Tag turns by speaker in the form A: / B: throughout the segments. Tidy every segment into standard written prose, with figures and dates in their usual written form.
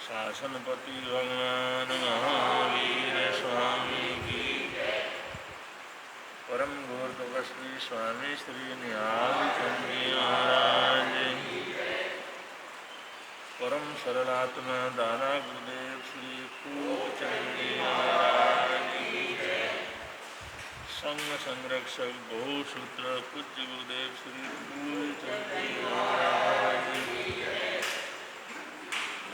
A: शासनपति भगवान महावीर स्वामी की परम गौर तपस्वी स्वामी श्री निहाल चंद जी महाराज परम सरलात्मा दादा गुरुदेव श्री खूबचंद जी महाराज संघ संरक्षक बहुसूत्र पूज्य गुरुदेव श्री खूबचंद जी महाराज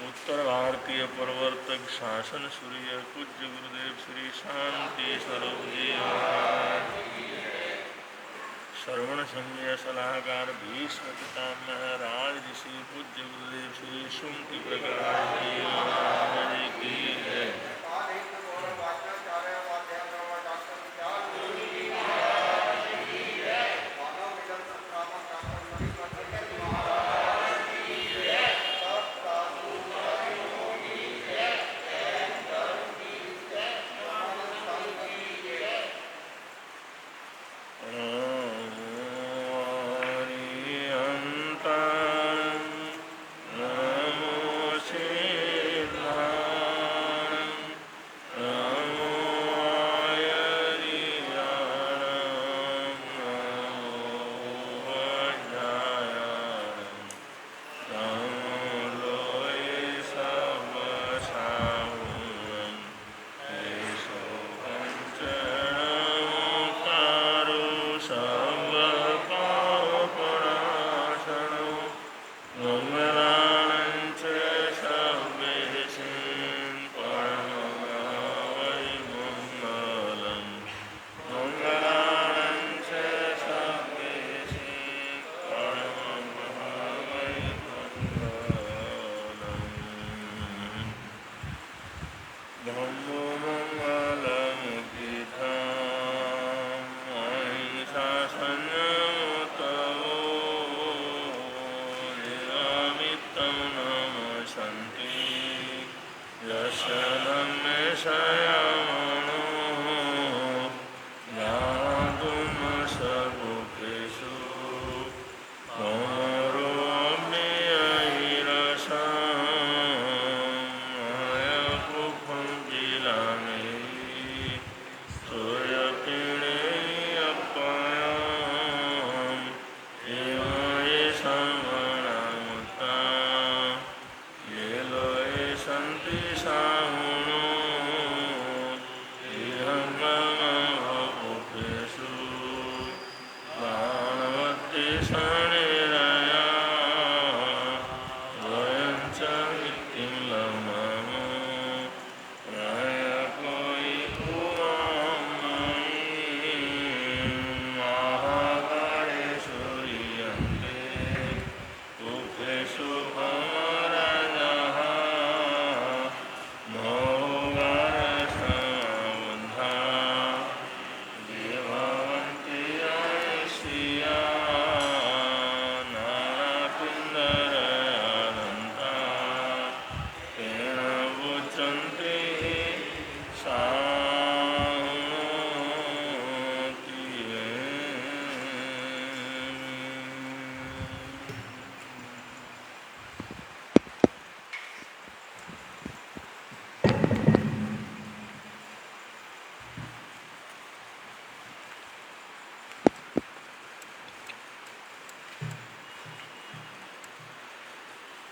A: उत्तर भारतीय प्रवर्तक शासन सूर्य पूज्य गुरुदेव श्री शांति स्वरूप जी महाराज श्रवण संजय सलाहकार भीष्म पितामह राज ऋषि पूज्य गुरुदेव श्री सुमति प्रकाश जी महाराज की जय।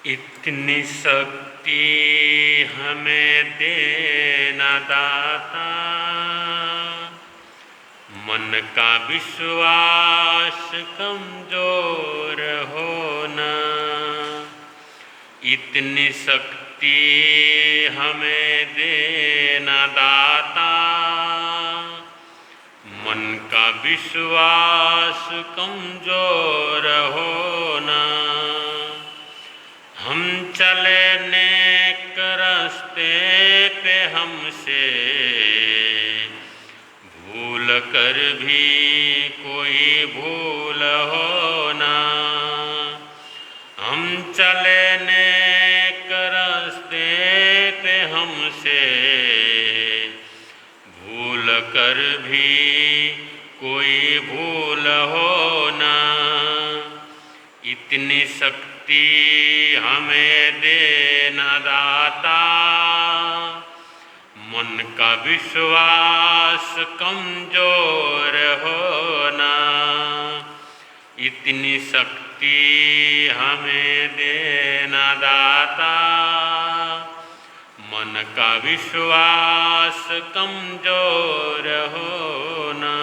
B: इतनी शक्ति हमें देना दाता, मन का विश्वास कमजोर होना। इतनी शक्ति हमें देना दाता, मन का विश्वास कमजोर होना। हम चले नेक रास्ते पे हमसे भूल कर भी कोई भूल होना। हम चले नेक रास्ते पे हमसे भूल कर भी कोई भूल होना। इतनी शक्ति हमें देना दाता, दाता। मन का विश्वास कमजोर होना, इतनी शक्ति हमें देना दाता। मन का विश्वास कमजोर होना,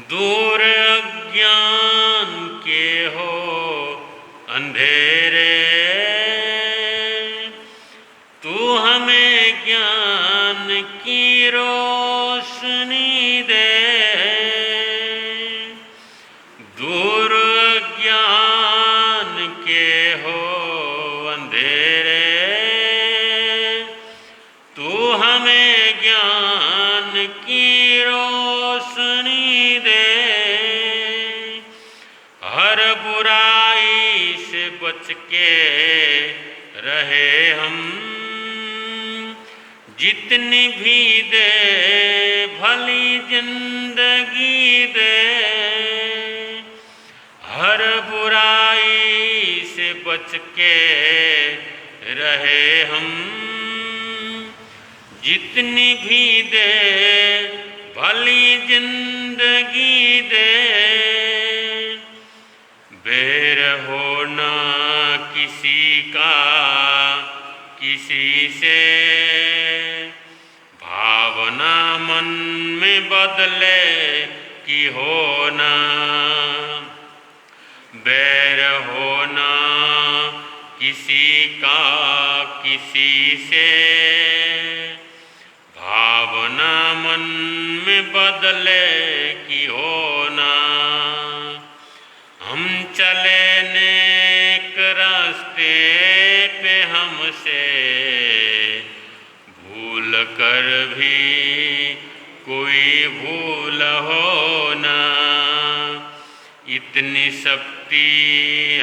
B: दूर अज्ञान के हो अंधेरे, तू हमें ज्ञान की रोशनी दे। दूर अज्ञान के हो अंधेरे, तू हमें ज्ञान की रोशनी दे। हर बुराई से बच के रहे हम, जितनी भी दे भली जिंदगी दे। हर बुराई से बच के रहे हम, जितनी भी दे भली जिंदगी दे। बैर होना किसी का किसी से, भावना मन में बदले की होना। बैर होना किसी का किसी से, भावना मन में बदले की होना। हम चले नेक रास्ते पे हमसे भूल कर भी कोई भूल होना, इतनी शक्ति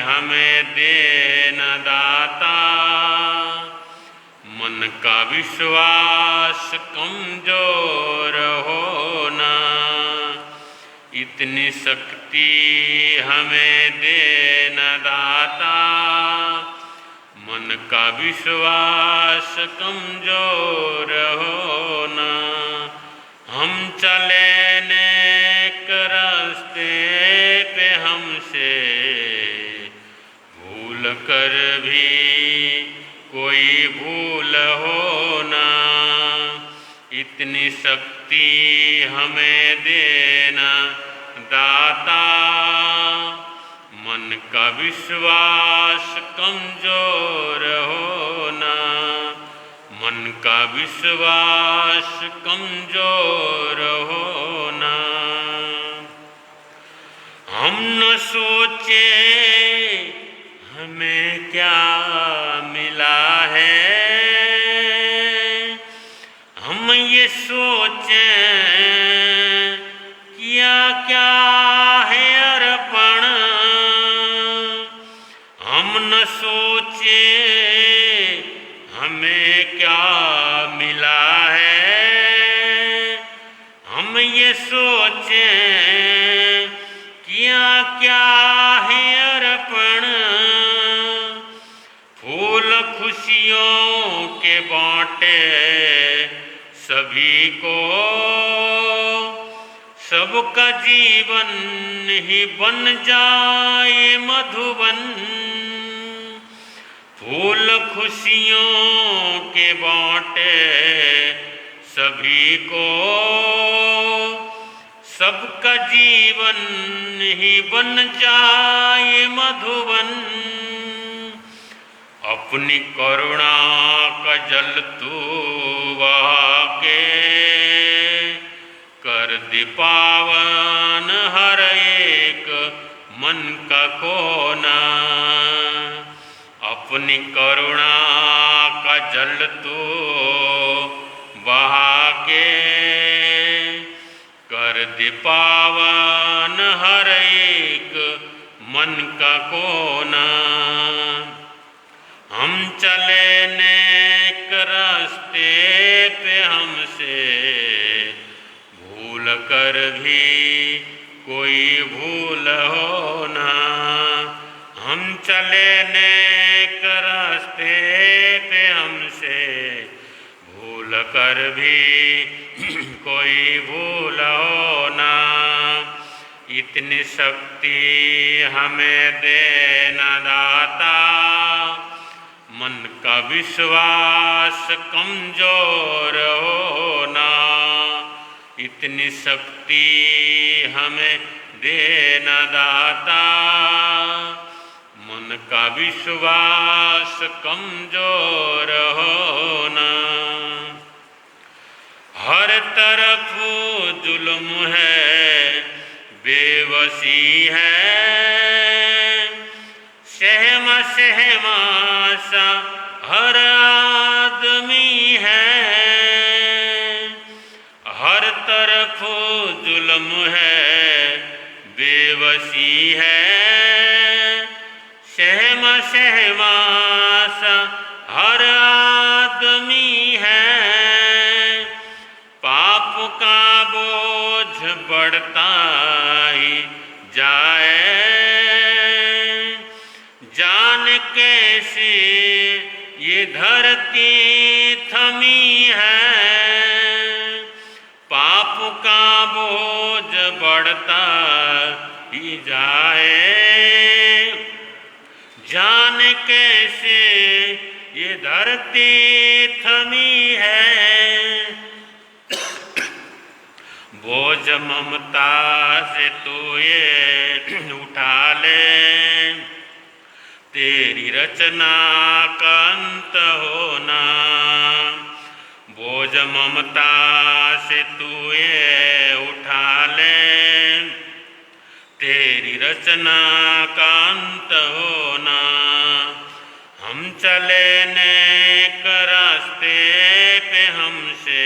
B: हमें देना दाता। मन का विश्वास कमजोर होना, इतनी शक्ति हमें देना दाता। मन का विश्वास कमजोर होना, हम चले नेक रास्ते पे हमसे भूल कर भी कोई भूल होना, इतनी शक्ति हमें देना दाता। मन का विश्वास कमजोर होना, मन का विश्वास कमजोर होना। हम न सोचे हमें क्या मिला है, हम ये सोचें किया क्या है अर्पण। हम न सोचे हमें क्या मिला है, हम ये सोचें किया क्या है अर्पण। फूल खुशियों के बांटे सभी को, सबका जीवन ही बन जाए मधुबन। फूल खुशियों के बांटे सभी को, सबका जीवन ही बन जाए मधुबन। अपनी करुणा का जल तू बहा के कर दे पावन हर एक मन का कोना। अपनी करुणा का जल तू बहा के कर दे पावन हर एक मन का कोना। हम चले नेक रास्ते पे हमसे भूल कर भी कोई भूल हो ना। हम चले नेक रास्ते रास्ते पे हमसे भूल कर भी कोई भूल हो ना। इतनी शक्ति हमें देना दाता, मन का विश्वास कमजोर होना। इतनी शक्ति हमें देना दाता, मन का विश्वास कमजोर होना। हर तरफ जुल्म है, बेबसी है, सहमा सहमा सा हर आदमी है। हर तरफ जुल्म है, बेबसी है, सहमा सहमा सा हर आदमी है। पाप का बोझ बढ़ता ही जाए, जान कैसे ये धरती थमी है। पाप का बोझ बढ़ता ही जाए, जान कैसे ये धरती थमी है। बोझ ममता से तू ये उठा ले, तेरी रचना का अंत होना। बोझ ममता से तू ये उठा ले, तेरी रचना का अंत होना। हम चले नेक रास्ते पे हमसे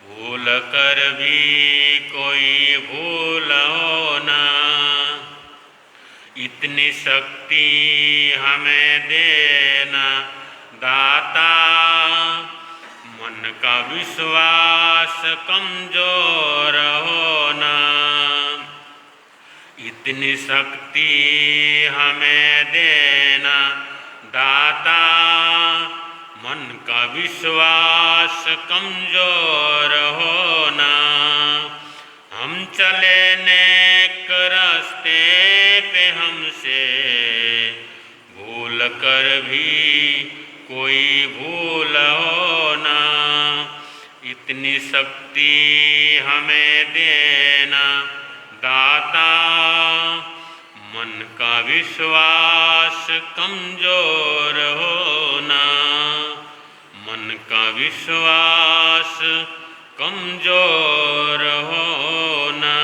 B: भूल कर भी कोई भूल होना। इतनी शक्ति हमें देना दाता, मन का विश्वास कमजोर होना। इतनी शक्ति हमें देना दाता, मन का विश्वास कमजोर होना। हम चले नेक रास्ते पे हमसे भूल कर भी कोई भूल होना। इतनी शक्ति हमें देना दाता, मन का विश्वास कमजोर होना। मन का विश्वास कमजोर होना।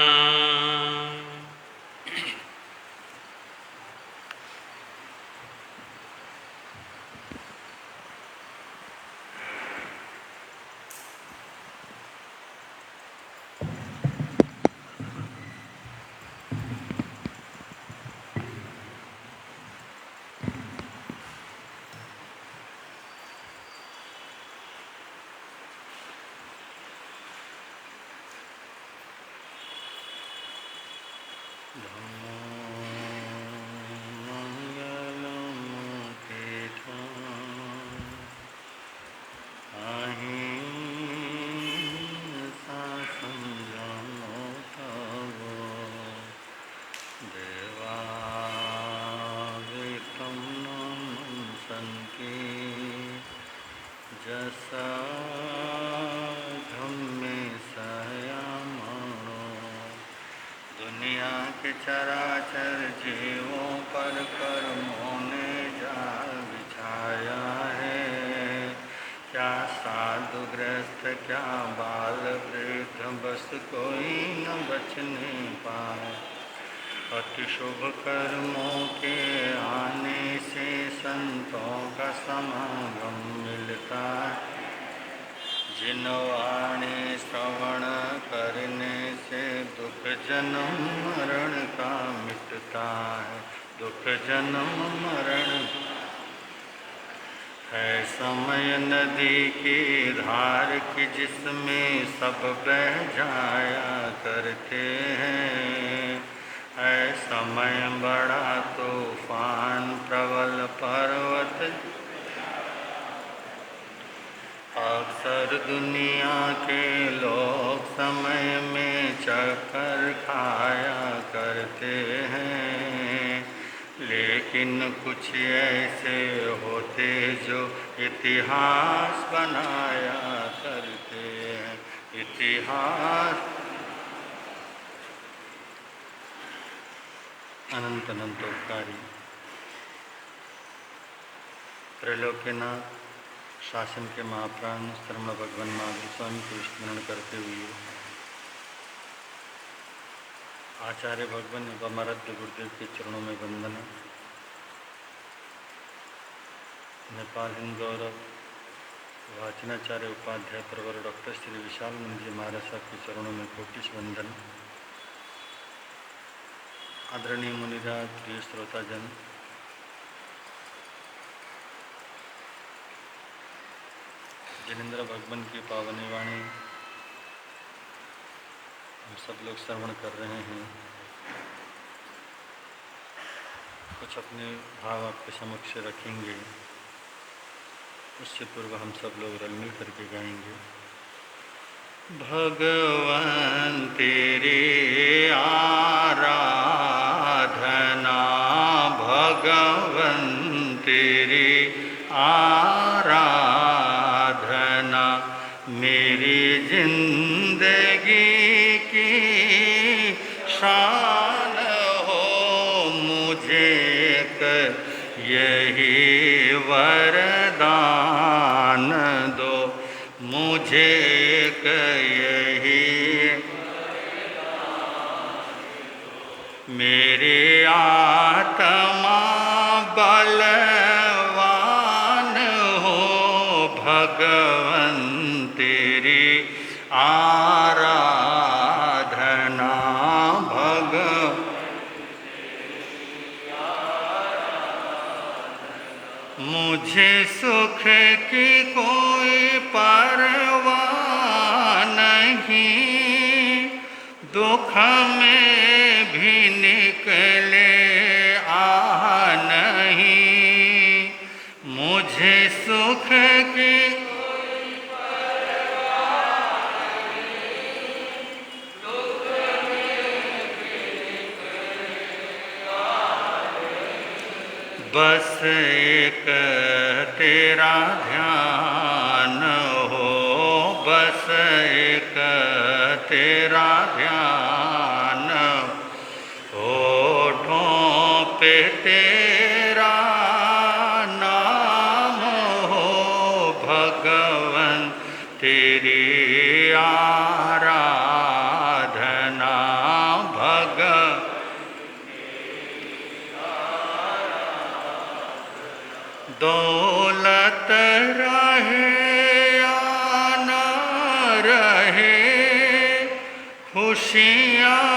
B: दुनिया के चराचर जीवों पर कर्मों ने जाल बिछाया है। क्या साधुग्रस्त क्या बाल वृद्ध, बस कोई न बचने पाए। अति शुभ कर्मों के आने से संतों का समागम मिलता है। जिन वाणी श्रवण करने से दुख जन्म मरण का मिटता है। दुख जन्म मरण है समय नदी की धार की, जिसमें सब बह जाया करते हैं।
C: है समय बड़ा तूफान प्रबल पर्वत। अक्सर दुनिया के लोग समय में चक्कर खाया करते हैं, लेकिन कुछ ऐसे होते जो इतिहास बनाया करते हैं। इतिहास अनंत अनंतोपकारी। त्रैलोक्यनाथ शासन के महाप्राण शर्मा भगवान महावीर स्वामी को स्मरण करते हुए आचार्य भगवान अमराध्य गुरुदेव के चरणों में वंदना। नेपाल हिंद गौरव वाचनाचार्य उपाध्याय प्रवर डॉक्टर श्री विशालानंद जी महाराज साहब के चरणों में कोटि वंदन। आदरणीय मुनिराज, प्रिय श्रोताजन, जिनेन्द्र भगवान की पावनी वाणी हम सब लोग श्रवण कर रहे हैं। कुछ अपने भाव आपके समक्ष रखेंगे, उससे पूर्व हम सब लोग रल मिल करके गाएंगे। भगवान तेरे आराधना, भगवान तेरे आराधना मेरी जिंदगी की शान हो। मुझे कर यही वरदान दो, मुझे यही मेरे आत्मा बलवान हो। भगवान तेरी आराधना, मुझे सुख की कोई परवाह नहीं, दुख में भी निकले नहीं। मुझे सुख की बस एक तेरा ध्यान हो, बस एक तेरा ध्यान होठों पे तेरा नाम हो। भगवान तेरी आराधना, दौलत रहे या न रहे, खुशियाँ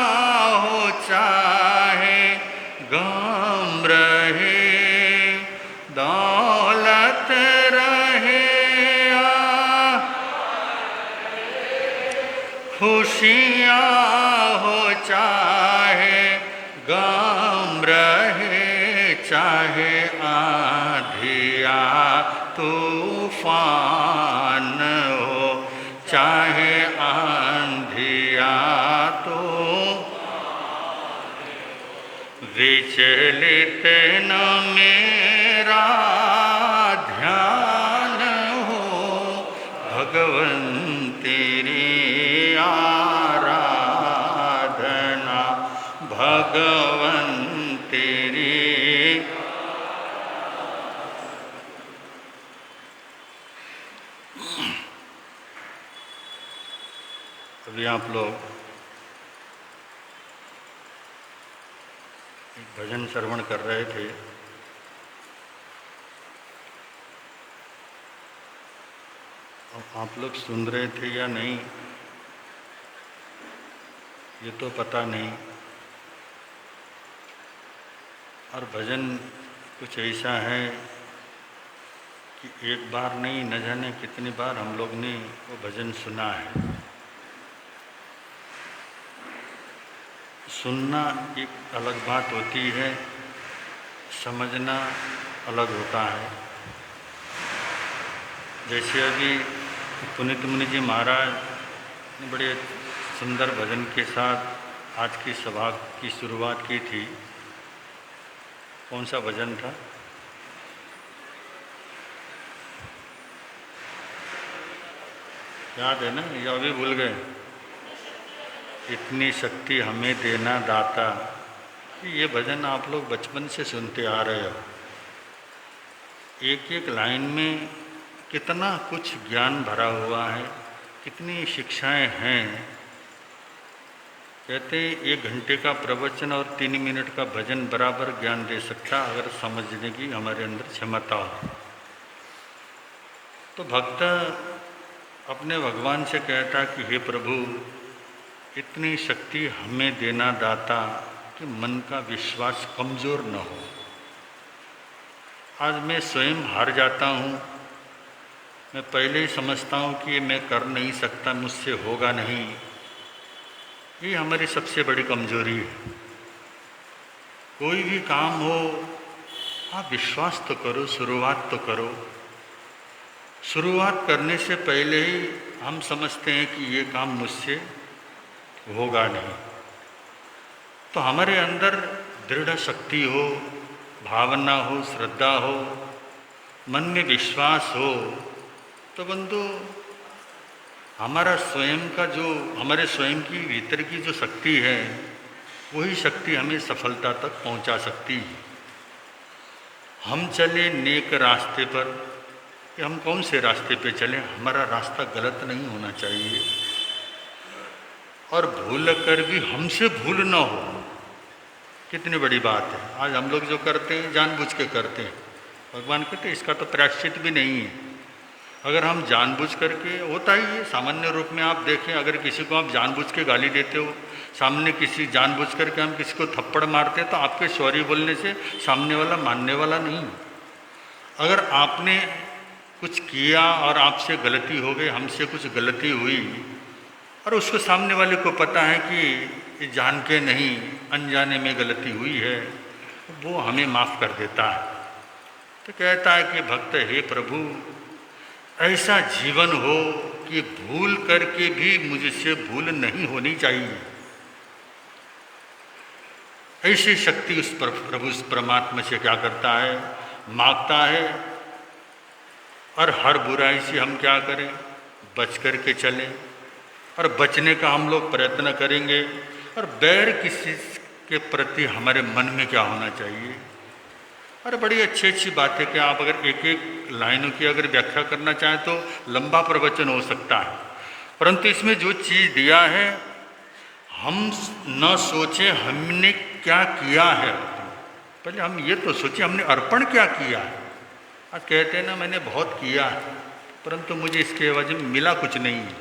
C: हो चाहे गम रहे। दौलत रहे या खुशियाँ हो चाहे गम रहे, चाहे आंधिया तूफान हो, चाहे आंधिया तो विचलित न मेरा ध्यान हो। भगवान तेरी आराधना, भगवान तेरी अभी आप लोग एक भजन श्रवण कर रहे थे। अब आप लोग सुन रहे थे या नहीं ये तो पता नहीं। और भजन कुछ ऐसा है कि एक बार नहीं, न जाने कितनी बार हम लोग ने वो भजन सुना है। सुनना एक अलग बात होती है, समझना अलग होता है। जैसे अभी पुनीत मुनि जी महाराज ने बड़े सुंदर भजन के साथ आज की सभा की शुरुआत की थी। कौन सा भजन था? याद है ना, या अभी भूल गए? इतनी शक्ति हमें देना दाता। ये भजन आप लोग बचपन से सुनते आ रहे हो। एक एक लाइन में कितना कुछ ज्ञान भरा हुआ है, कितनी शिक्षाएं हैं। कहते हैं 1 घंटे का प्रवचन और 3 मिनट का भजन बराबर ज्ञान दे सकता, अगर समझने की हमारे अंदर क्षमता हो। तो भक्त अपने भगवान से कहता कि हे प्रभु, इतनी शक्ति हमें देना दाता कि मन का विश्वास कमज़ोर न हो। आज मैं स्वयं हार जाता हूँ। मैं पहले ही समझता हूँ कि ये मैं कर नहीं सकता, मुझसे होगा नहीं। ये हमारी सबसे बड़ी कमजोरी है। कोई भी काम हो, आप विश्वास तो करो, शुरुआत तो करो। शुरुआत करने से पहले ही हम समझते हैं कि ये काम मुझसे होगा नहीं। तो हमारे अंदर दृढ़ शक्ति हो, भावना हो, श्रद्धा हो, मन में विश्वास हो, तो बंधु हमारा स्वयं का जो हमारे स्वयं की भीतर की जो शक्ति है, वही शक्ति हमें सफलता तक पहुंचा सकती है। हम चले नेक रास्ते पर, कि हम कौन से रास्ते पे चलें, हमारा रास्ता गलत नहीं होना चाहिए। और भूल कर भी हमसे भूल ना हो, कितनी बड़ी बात है। आज हम लोग जो करते हैं जानबूझ के करते हैं। भगवान कहते हैं इसका तो प्रायश्चित भी नहीं है। अगर हम जानबूझ करके, होता ही है सामान्य रूप में, आप देखें अगर किसी को आप जानबूझ के गाली देते हो, सामने किसी जानबूझ करके हम किसी को थप्पड़ मारते हैं, तो आपके सॉरी बोलने से सामने वाला मानने वाला नहीं। अगर आपने कुछ किया और आपसे गलती हो गई, हमसे कुछ गलती हुई, और उसको सामने वाले को पता है कि ये जान के नहीं, अनजाने में गलती हुई है, वो हमें माफ़ कर देता है। तो कहता है कि भक्त, हे प्रभु, ऐसा जीवन हो कि भूल करके भी मुझसे भूल नहीं होनी चाहिए। ऐसी शक्ति उस प्रभु, उस परमात्मा से क्या करता है, मांगता है। और हर बुराई से हम क्या करें, बच करके चलें। और बचने का हम लोग प्रयत्न करेंगे। और बैर किसी के प्रति हमारे मन में क्या होना चाहिए। और बड़ी अच्छी अच्छी बात है कि आप अगर एक एक लाइनों की अगर व्याख्या करना चाहें तो लंबा प्रवचन हो सकता है, परंतु इसमें जो चीज़ दिया है, हम न सोचें हमने क्या किया है, पहले हम ये तो सोचें हमने अर्पण क्या किया है। आज कहते हैं ना, मैंने बहुत किया है परंतु मुझे इसके एवज में मिला कुछ नहीं है।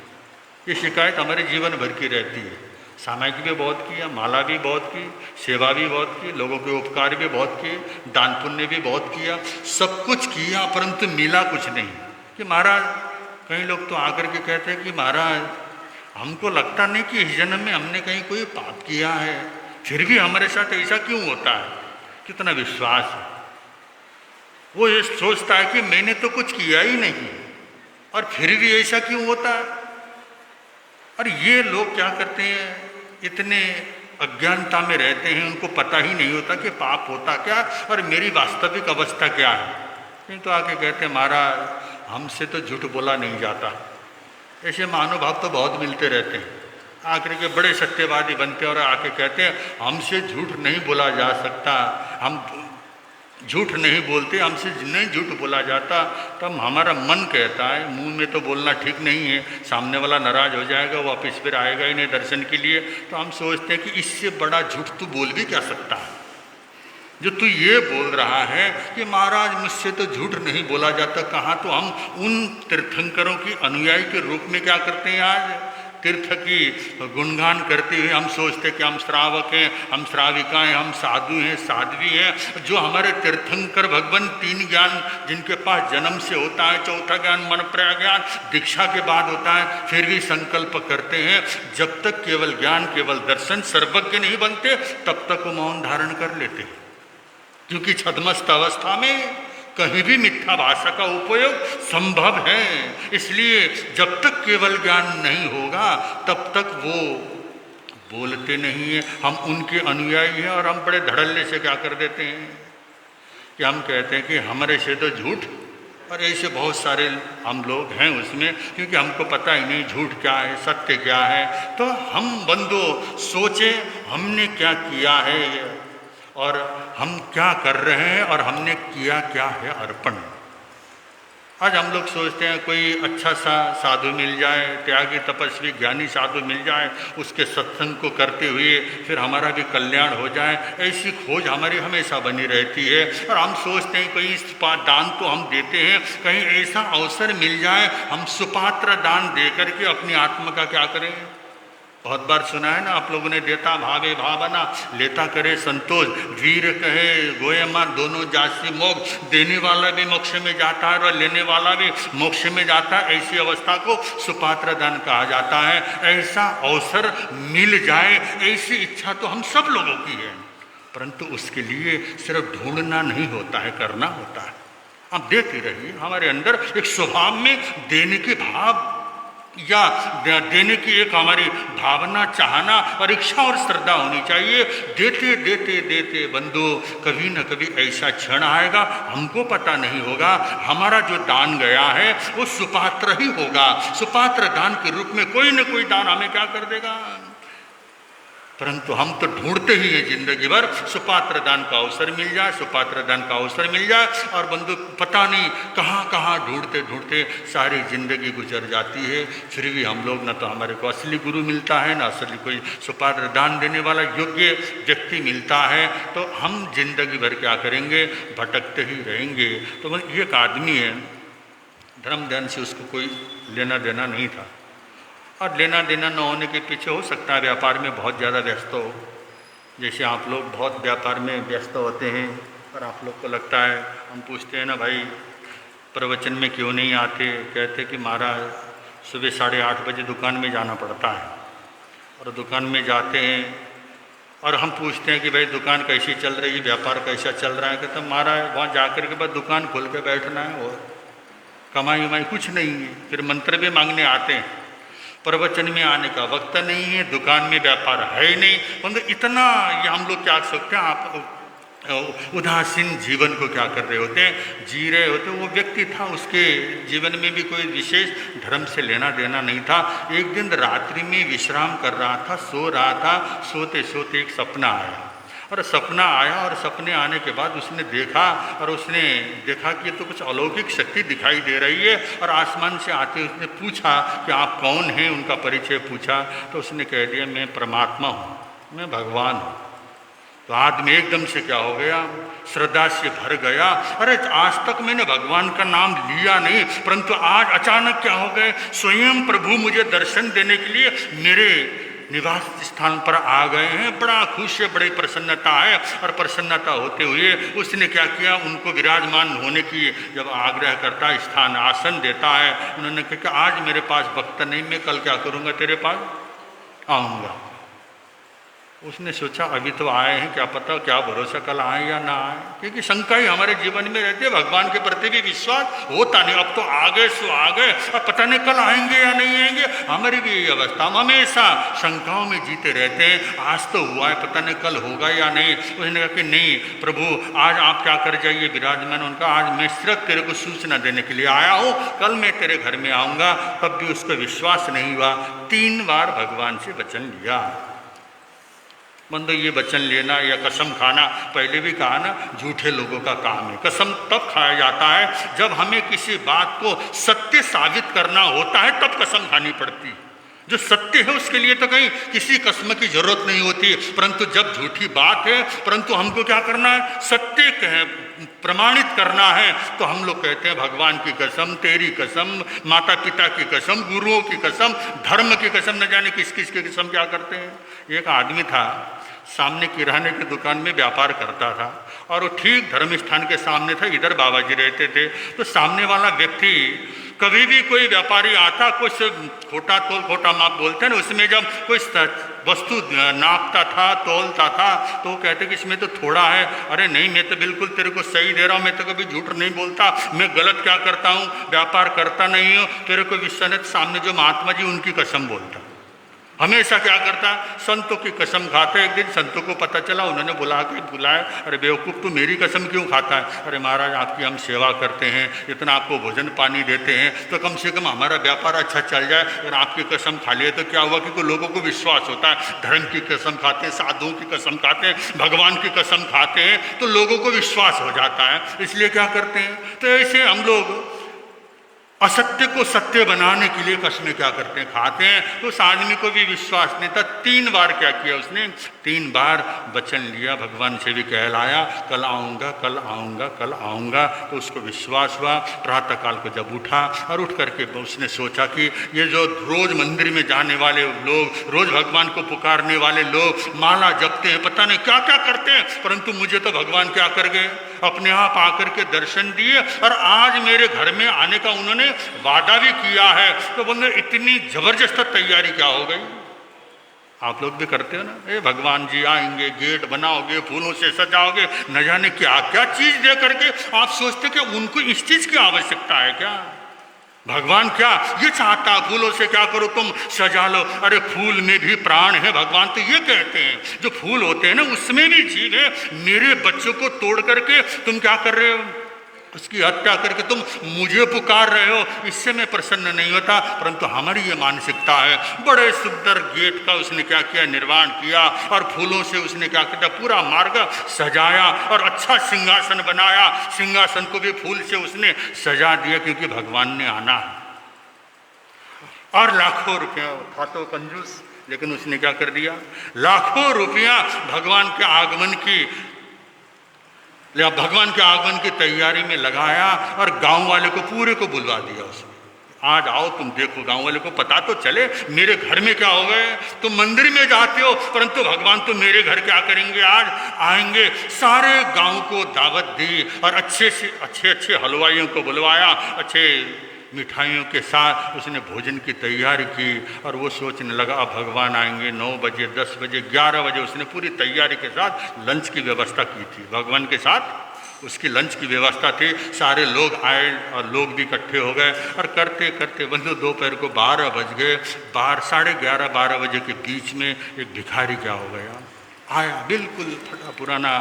C: ये शिकायत हमारे जीवन भर की रहती है। सामायिक भी बहुत किया, माला भी बहुत की, सेवा भी बहुत की, लोगों के उपकार भी बहुत किए, दान पुण्य भी बहुत किया, सब कुछ किया परंतु मिला कुछ नहीं। कि महाराज, कई लोग तो आकर के कहते हैं कि महाराज, हमको लगता नहीं कि इस जन्म में हमने कहीं कोई पाप किया है, फिर भी हमारे साथ ऐसा क्यों होता है। कितना विश्वास है। वो ये सोचता है कि मैंने तो कुछ किया ही नहीं और फिर भी ऐसा क्यों होता है। और ये लोग क्या करते हैं, इतने अज्ञानता में रहते हैं, उनको पता ही नहीं होता कि पाप होता क्या और मेरी वास्तविक अवस्था क्या है। नहीं तो आके कहते हैं महाराज, हमसे तो झूठ बोला नहीं जाता। ऐसे महानुभाव तो बहुत मिलते रहते हैं। आखिर के बड़े सत्यवादी बनते हैं और आके कहते हैं हमसे झूठ नहीं बोला जा सकता, हम झूठ नहीं बोलते, हमसे नहीं झूठ बोला जाता। तब हमारा मन कहता है, मुंह में तो बोलना ठीक नहीं है, सामने वाला नाराज हो जाएगा, वापस फिर आएगा ही नहीं दर्शन के लिए। तो हम सोचते हैं कि इससे बड़ा झूठ तू बोल भी क्या सकता है, जो तू ये बोल रहा है कि महाराज मुझसे तो झूठ नहीं बोला जाता। कहाँ तो हम उन तीर्थंकरों की अनुयायी के रूप में क्या करते हैं, आज तीर्थ की गुणगान करते हुए हम सोचते कि हम श्रावक हैं, हम श्राविका हैं, हम साधु हैं, साध्वी हैं। जो हमारे तीर्थंकर भगवान 3 ज्ञान जिनके पास जन्म से होता है, चौथा ज्ञान मन प्रया ज्ञान दीक्षा के बाद होता है, फिर भी संकल्प करते हैं जब तक केवल ज्ञान केवल दर्शन सर्वज्ञ नहीं बनते तब तक वो मौन धारण कर लेते हैं। क्योंकि छद्मस्त अवस्था में कहीं भी मिथ्या भाषा का उपयोग संभव है। इसलिए जब तक केवल ज्ञान नहीं होगा तब तक वो बोलते नहीं है। हम उनके अनुयायी हैं और हम बड़े धड़ल्ले से क्या कर देते हैं कि हम कहते हैं कि हमारे से तो झूठ, और ऐसे बहुत सारे हम लोग हैं उसमें, क्योंकि हमको पता ही नहीं झूठ क्या है सत्य क्या है। तो हम बंदो सोचें हमने क्या किया है और हम क्या कर रहे हैं और हमने किया क्या है अर्पण। आज हम लोग सोचते हैं कोई अच्छा सा साधु मिल जाए, त्यागी तपस्वी ज्ञानी साधु मिल जाए, उसके सत्संग को करते हुए फिर हमारा भी कल्याण हो जाए। ऐसी खोज हमारी हमेशा बनी रहती है और हम सोचते हैं कहीं दान तो हम देते हैं, कहीं ऐसा अवसर मिल जाए हम सुपात्र दान दे करके अपनी आत्मा का क्या करें। बहुत बार सुना है ना आप लोगों ने, देता भावे भावना लेता करे संतोष, वीर कहे गोयमा दोनों जासी मोक्ष। देने वाला भी मोक्ष में जाता है और लेने वाला भी मोक्ष में जाता है। ऐसी अवस्था को सुपात्र दान कहा जाता है। ऐसा अवसर मिल जाए ऐसी इच्छा तो हम सब लोगों की है, परंतु उसके लिए सिर्फ ढूंढना नहीं होता है, करना होता है। आप देते रहिए, हमारे अंदर एक स्वभाव में देने के भाव या देने की एक हमारी भावना, चाहना और इच्छा और श्रद्धा होनी चाहिए। देते देते देते बंधु कभी न कभी ऐसा क्षण आएगा हमको पता नहीं होगा, हमारा जो दान गया है वो सुपात्र ही होगा। सुपात्र दान के रूप में कोई न कोई दान हमें क्या कर देगा, परंतु हम तो ढूंढते ही हैं जिंदगी भर सुपात्र दान का अवसर मिल जाए, सुपात्र दान का अवसर मिल जाए। और बंधु पता नहीं कहाँ कहाँ ढूंढते ढूंढते सारी जिंदगी गुजर जाती है, फिर भी हम लोग न तो हमारे को असली गुरु मिलता है, न असली कोई सुपात्र दान देने वाला योग्य व्यक्ति मिलता है। तो हम जिंदगी भर क्या करेंगे, भटकते ही रहेंगे। तो एक आदमी है, धर्म ध्यान से उसको कोई लेना देना नहीं था, और लेना देना न होने के पीछे हो सकता है व्यापार में बहुत ज़्यादा व्यस्त हो। जैसे आप लोग बहुत व्यापार में व्यस्त होते हैं और आप लोग को लगता है, हम पूछते हैं ना भाई प्रवचन में क्यों नहीं आते, कहते कि महाराज सुबह 8:30 बजे दुकान में जाना पड़ता है। और दुकान में जाते हैं और हम पूछते हैं कि भाई दुकान कैसी चल रही है, व्यापार कैसा चल रहा है। कहते महाराज वहाँ जाकर के बाद दुकान खोल के बैठना है और कमाई वमाई कुछ नहीं है। फिर मंत्र भी मांगने आते हैं, प्रवचन में आने का वक्त नहीं है, दुकान में व्यापार है ही नहीं। मतलब इतना ये हम लोग क्या सकते हैं, आप उदासीन जीवन को क्या कर रहे होते हैं, जी रहे होते। वो व्यक्ति था, उसके जीवन में भी कोई विशेष धर्म से लेना देना नहीं था। एक दिन रात्रि में विश्राम कर रहा था, सो रहा था, सोते सोते एक सपना आया। और सपना आया और सपने आने के बाद उसने देखा, और उसने देखा कि तो कुछ अलौकिक शक्ति दिखाई दे रही है। और आसमान से आते उसने पूछा कि आप कौन हैं, उनका परिचय पूछा तो उसने कह दिया मैं परमात्मा हूँ, मैं भगवान हूँ। तो आदमी एकदम से क्या हो गया, श्रद्धा से भर गया। अरे आज तक मैंने भगवान का नाम लिया नहीं, परंतु आज अचानक क्या हो गए, स्वयं प्रभु मुझे दर्शन देने के लिए मेरे निवास स्थान पर आ गए हैं। बड़ा खुश है, बड़ी प्रसन्नता है। और प्रसन्नता होते हुए उसने क्या किया, उनको विराजमान होने की जब आग्रह करता है, स्थान आसन देता है। उन्होंने कहा कि आज मेरे पास वक्त नहीं, मैं कल क्या करूँगा, तेरे पास आऊँगा। उसने सोचा अभी तो आए हैं, क्या पता क्या भरोसा कल आए या ना आए, क्योंकि शंका ही हमारे जीवन में रहती है। भगवान के प्रति भी विश्वास होता नहीं, अब तो आ गए सो आ गए, अब पता नहीं कल आएंगे या नहीं आएंगे। हमारी भी यही अवस्था, हम हमेशा शंकाओं में जीते रहते हैं। आज तो हुआ है, पता नहीं कल होगा या नहीं। उसने कहा कि नहीं प्रभु आज आप क्या कर जाइए विराजमान। उनका आज मैं सिर्फ तेरे को सूचना देने के लिए आया हूँ, कल मैं तेरे घर में आऊँगा। तब भी उसको विश्वास नहीं हुआ। 3 बार भगवान से वचन लिया। बंदो ये वचन लेना या कसम खाना, पहले भी कहा ना, झूठे लोगों का काम है। कसम तब खाया जाता है जब हमें किसी बात को सत्य साबित करना होता है, तब कसम खानी पड़ती। जो सत्य है उसके लिए तो कहीं किसी कसम की जरूरत नहीं होती, परंतु जब झूठी बात है, परंतु हमको क्या करना है, सत्य कह प्रमाणित करना है, तो हम लोग कहते हैं भगवान की कसम, तेरी कसम, माता पिता की कसम, गुरुओं की कसम, धर्म की कसम, न जाने किस किस की कसम क्या करते हैं। एक आदमी था, सामने किराने की दुकान में व्यापार करता था और वो ठीक धर्म स्थान के सामने था, इधर बाबा जी रहते थे। तो सामने वाला व्यक्ति कभी भी कोई व्यापारी आता, कुछ खोटा तोल खोटा माप बोलते हैं ना, उसमें जब कोई वस्तु नापता था, तोलता था, तो वो कहते कि इसमें तो थोड़ा है। अरे नहीं, मैं तो बिल्कुल तेरे को सही दे रहा हूँ, मैं तो कभी झूठ नहीं बोलता, मैं गलत क्या करता हूँ, व्यापार करता नहीं हूँ, तेरे को विश्वास है। सामने जो महात्मा जी उनकी कसम बोलता, हमेशा क्या करता, संतों की कसम खाता। एक दिन संतों को पता चला, उन्होंने बुलाया, अरे बेवकूफ़ तू मेरी कसम क्यों खाता है? अरे महाराज, आपकी हम सेवा करते हैं, इतना आपको भोजन पानी देते हैं, तो कम से कम हमारा व्यापार अच्छा चल जाए। अगर आपकी कसम खा लिए तो क्या हुआ, क्योंकि लोगों को विश्वास होता है, धर्म की कसम खाते हैं, साधुओं की कसम खाते हैं, भगवान की कसम खाते हैं, तो लोगों को विश्वास हो जाता है, इसलिए क्या करते हैं। तो ऐसे हम लोग असत्य को सत्य बनाने के लिए कसमें क्या करते हैं, खाते हैं। तो उस आदमी को भी विश्वास नहीं था। 3 बार क्या किया उसने, 3 बार वचन लिया, भगवान से भी कहलाया, कल आऊँगा, कल आऊँगा, कल आऊँगा। तो उसको विश्वास हुआ। प्रातःकाल को जब उठा और उठ करके उसने सोचा कि ये जो रोज़ मंदिर में जाने वाले लोग, रोज़ भगवान को पुकारने वाले लोग माला जपते हैं, पता नहीं क्या क्या करते हैं, परंतु मुझे तो भगवान क्या कर गए, अपने आप आकर के दर्शन दिए और आज मेरे घर में आने का उन्होंने वादा भी किया है। तो बोले इतनी जबरदस्त तैयारी क्या हो गई। आप लोग भी करते हो ना, ए भगवान जी आएंगे, गेट बनाओगे, फूलों से सजाओगे, न जाने क्या क्या चीज दे करके आप सोचते कि उनको इस चीज की आवश्यकता है क्या। भगवान क्या ये चाहता, फूलों से क्या करो, तुम सजा लो। अरे फूल में भी प्राण है, भगवान तो ये कहते हैं, जो फूल होते हैं ना उसमें भी जीव है। मेरे बच्चों को तोड़ करके तुम क्या कर रहे हो, उसकी हत्या करके तुम मुझे पुकार रहे हो, इससे मैं प्रसन्न नहीं होता। परंतु हमारी ये मानसिकता है। बड़े सुंदर गेट का उसने क्या किया, निर्माण किया और फूलों से उसने क्या किया, पूरा मार्ग सजाया और अच्छा सिंहासन बनाया। सिंहासन को भी फूल से उसने सजा दिया, क्योंकि भगवान ने आना है। और लाखों रुपया था तो कंजूस, लेकिन उसने क्या कर दिया, लाखों रुपया भगवान के आगमन की की तैयारी में लगाया और गांव वाले को पूरे को बुलवा दिया उसने। आज आओ तुम देखो, गांव वाले को पता तो चले मेरे घर में क्या हो गए। तुम मंदिर में जाते हो, परंतु भगवान तो मेरे घर क्या करेंगे, आज आएंगे। सारे गांव को दावत दी और अच्छे से अच्छे हलवाइयों को बुलवाया, अच्छे मिठाइयों के साथ उसने भोजन की तैयारी की। और वो सोचने लगा अब भगवान आएंगे, 9 बजे, 10 बजे, 11 बजे उसने पूरी तैयारी के साथ लंच की व्यवस्था की थी। भगवान के साथ उसकी लंच की व्यवस्था थी। सारे लोग आए और लोग भी इकट्ठे हो गए और करते करते बंधु दोपहर को 12 बज गए। 11:30-12 बजे के बीच में एक भिखारी क्या हो गया, आया, बिल्कुल फटा पुराना,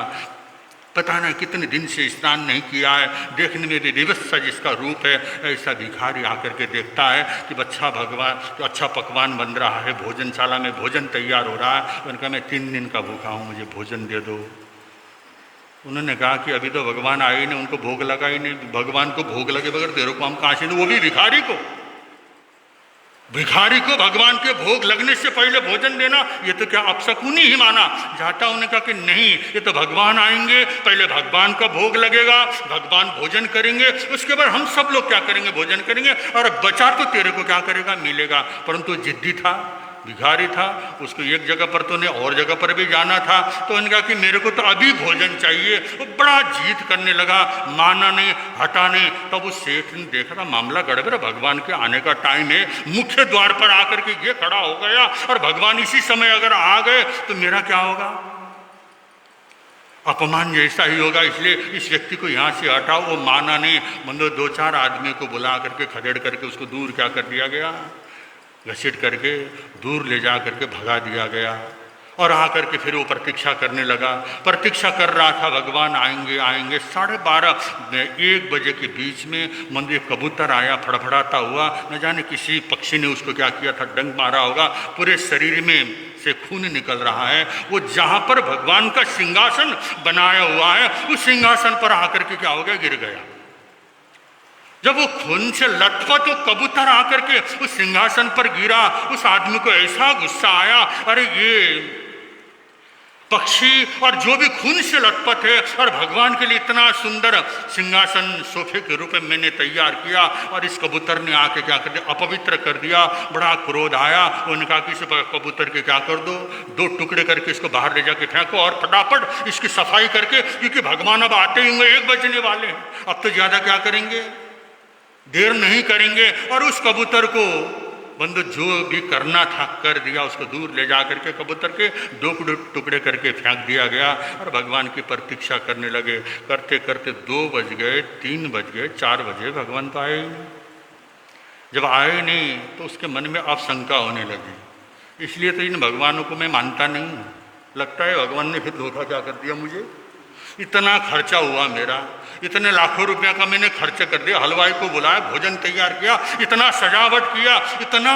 C: पता नहीं कितने दिन से स्नान नहीं किया है, देखने में भी विवश जिसका रूप है। ऐसा भिखारी आकर के देखता है कि बच्चा भगवान तो अच्छा पकवान बन रहा है, भोजनशाला में भोजन तैयार हो रहा है। उनका मैं 3 दिन का भूखा हूँ, मुझे भोजन दे दो। उन्होंने कहा कि अभी तो भगवान आए ही नहीं, उनको भोग लगा ही नहीं, भगवान को भोग लगे बगैर तेरे को हम कहाँ से, वो भी भिखारी को भगवान के भोग लगने से पहले भोजन देना, ये तो क्या अपशकुनी ही माना जाता। उन्होंने कहा कि नहीं, ये तो भगवान आएंगे, पहले भगवान का भोग लगेगा, भगवान भोजन करेंगे, उसके बाद हम सब लोग क्या करेंगे, भोजन करेंगे, और बचा तो तेरे को क्या करेगा, मिलेगा। परंतु जिद्दी था, भिखारी था, उसको एक जगह पर तो नहीं और जगह पर भी जाना था। तो उन्होंने कहा कि मेरे को तो अभी भोजन चाहिए। वो बड़ा जीत करने लगा, माना नहीं, हटा नहीं। तब उस सेठ ने देखा था मामला गड़बड़, भगवान के आने का टाइम है, मुख्य द्वार पर आकर के ये खड़ा हो गया और भगवान इसी समय अगर आ गए तो मेरा क्या होगा, अपमान जैसा ही होगा। इसलिए इस व्यक्ति को यहाँ से हटाओ। वो माना नहीं, मतलब 2-4 आदमियों को बुला करके खदेड़ करके उसको दूर क्या कर दिया गया, घसीट करके दूर ले जा करके भगा दिया गया। और आकर के फिर वो प्रतीक्षा करने लगा, प्रतीक्षा कर रहा था भगवान आएंगे आएंगे। 12:30-1 बजे के बीच में मंदिर कबूतर आया, फड़फड़ाता हुआ, न जाने किसी पक्षी ने उसको क्या किया था, डंक मारा होगा, पूरे शरीर में से खून निकल रहा है। वो जहाँ पर भगवान का सिंहासन बनाया हुआ है, उस सिंहासन पर आकर के क्या हो गया, गिर गया। जब वो खून से लथपथ वो कबूतर आकर के उस सिंहासन पर गिरा, उस आदमी को ऐसा गुस्सा आया, अरे ये पक्षी और जो भी खून से लथपथ है, और भगवान के लिए इतना सुंदर सिंहासन सोफे के रूप में मैंने तैयार किया, और इस कबूतर ने आके क्या कर दिया, अपवित्र कर दिया। बड़ा क्रोध आया। उन्होंने कहा कि इस कबूतर के क्या कर दो, 2 टुकड़े करके इसको बाहर ले जाके फेंको और फटाफट इसकी सफाई करके, क्योंकि भगवान अब आते ही होंगे, 1 बजने वाले हैं, अब तो ज्यादा क्या करेंगे, देर नहीं करेंगे। और उस कबूतर को बंधु जो भी करना था कर दिया, उसको दूर ले जा करके कबूतर के 2 टुकड़े करके फेंक दिया गया। और भगवान की प्रतीक्षा करने लगे। करते करते 2 बज गए, 3 बज गए, 4 बजे, भगवान तो आए नहीं। जब आए नहीं तो उसके मन में अब शंका होने लगी। इसलिए तो इन भगवानों को मैं मानता नहीं हूँ। लगता है भगवान ने फिर धोखा क्या कर दिया मुझे। इतना खर्चा हुआ मेरा, इतने लाखों रुपया का मैंने खर्च कर दिया, हलवाई को बुलाया, भोजन तैयार किया, इतना सजावट किया, इतना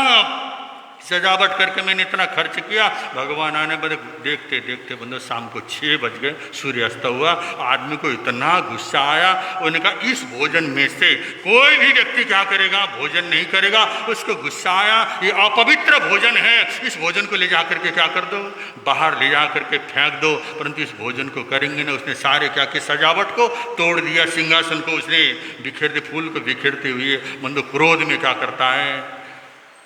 C: सजावट करके मैंने इतना खर्च किया। भगवान आने बड़े देखते देखते बंदो शाम को 6 बज गए, सूर्यास्त हुआ। आदमी को इतना गुस्सा आया, उन्होंने कहा इस भोजन में से कोई भी व्यक्ति क्या करेगा, भोजन नहीं करेगा। उसको गुस्सा आया, ये अपवित्र भोजन है, इस भोजन को ले जा करके क्या कर दो, बाहर ले जा करके फेंक दो। परंतु इस भोजन को करेंगे ना। उसने सारे क्या कि सजावट को तोड़ दिया, सिंहासन को उसने बिखेरते, फूल को बिखेरते हुए बंदो क्रोध में क्या करता है,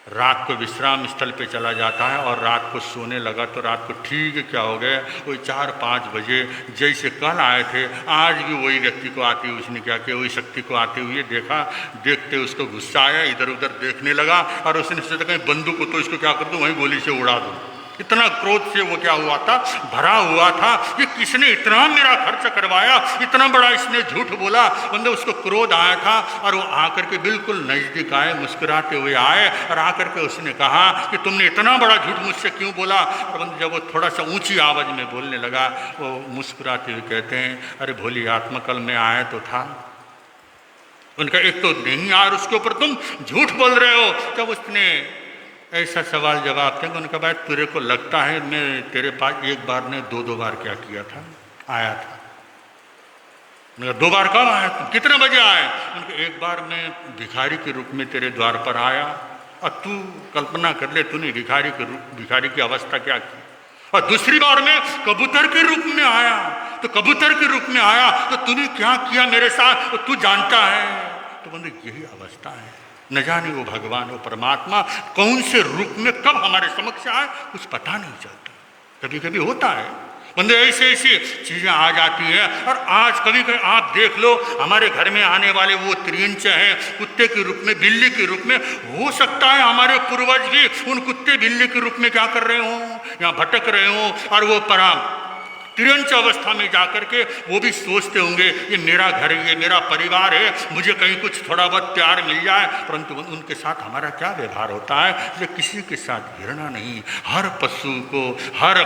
C: रात को विश्राम स्थल पे चला जाता है। और रात को सोने लगा तो रात को ठीक क्या हो गया, वही 4-5 बजे जैसे कल आए थे, आज भी वही व्यक्ति को आते हुए उसने क्या किया, वही शक्ति को आते हुए देखा। देखते उसको गुस्सा आया, इधर उधर देखने लगा, और उसने सोचा कहीं बंदूक को तो इसको क्या कर दूँ, वहीं गोली से उड़ा दूँ। इतना क्रोध से वो क्या हुआ था, भरा हुआ था कि किसने इतना मेरा खर्च करवाया, इतना बड़ा इसने झूठ बोला। मतलब उसको क्रोध आया था। और वो आकर के बिल्कुल नज़दीक आए, मुस्कुराते हुए आए, और आकर के उसने कहा कि तुमने इतना बड़ा झूठ मुझसे क्यों बोला। और जब वो थोड़ा सा ऊंची आवाज़ में बोलने लगा, वो मुस्कुराते हुए कहते हैं, अरे भोली आत्मा, कल मैं आया तो था। उनका एक तो नहीं यार, उसके ऊपर तुम झूठ बोल रहे हो। जब उसने ऐसा सवाल जवाब थे, उनका भाई तेरे को लगता है मैं तेरे पास 1 बार ने 2 बार क्या किया था, आया था। उनका 2 बार कब आया, तुम कितने बजे आए। उनका 1 बार मैं भिखारी के रूप में तेरे द्वार पर आया, और तू कल्पना कर ले तूने भिखारी की अवस्था क्या की। और दूसरी बार में कबूतर के रूप में आया, तो कबूतर के रूप में आया तो तूने क्या किया मेरे साथ, तो तू जानता है। तो बंदे यही अवस्था है। न जाने वो भगवान, वो परमात्मा कौन से रूप में कब हमारे समक्ष आए, कुछ पता नहीं चलता। कभी कभी होता है बंदे, ऐसी ऐसी चीज़ें आ जाती हैं। और आज कभी कभी आप देख लो, हमारे घर में आने वाले वो त्रियंच हैं, कुत्ते के रूप में, बिल्ली के रूप में। हो सकता है हमारे पूर्वज भी उन कुत्ते बिल्ली के रूप में क्या कर रहे हों, यहाँ भटक रहे हों, और वो तिरंच अवस्था में जाकर के वो भी सोचते होंगे ये मेरा घर है, ये मेरा परिवार है, मुझे कहीं कुछ थोड़ा बहुत प्यार मिल जाए। परंतु उनके साथ हमारा क्या व्यवहार होता है, ये किसी के साथ घृणा नहीं। हर पशु को, हर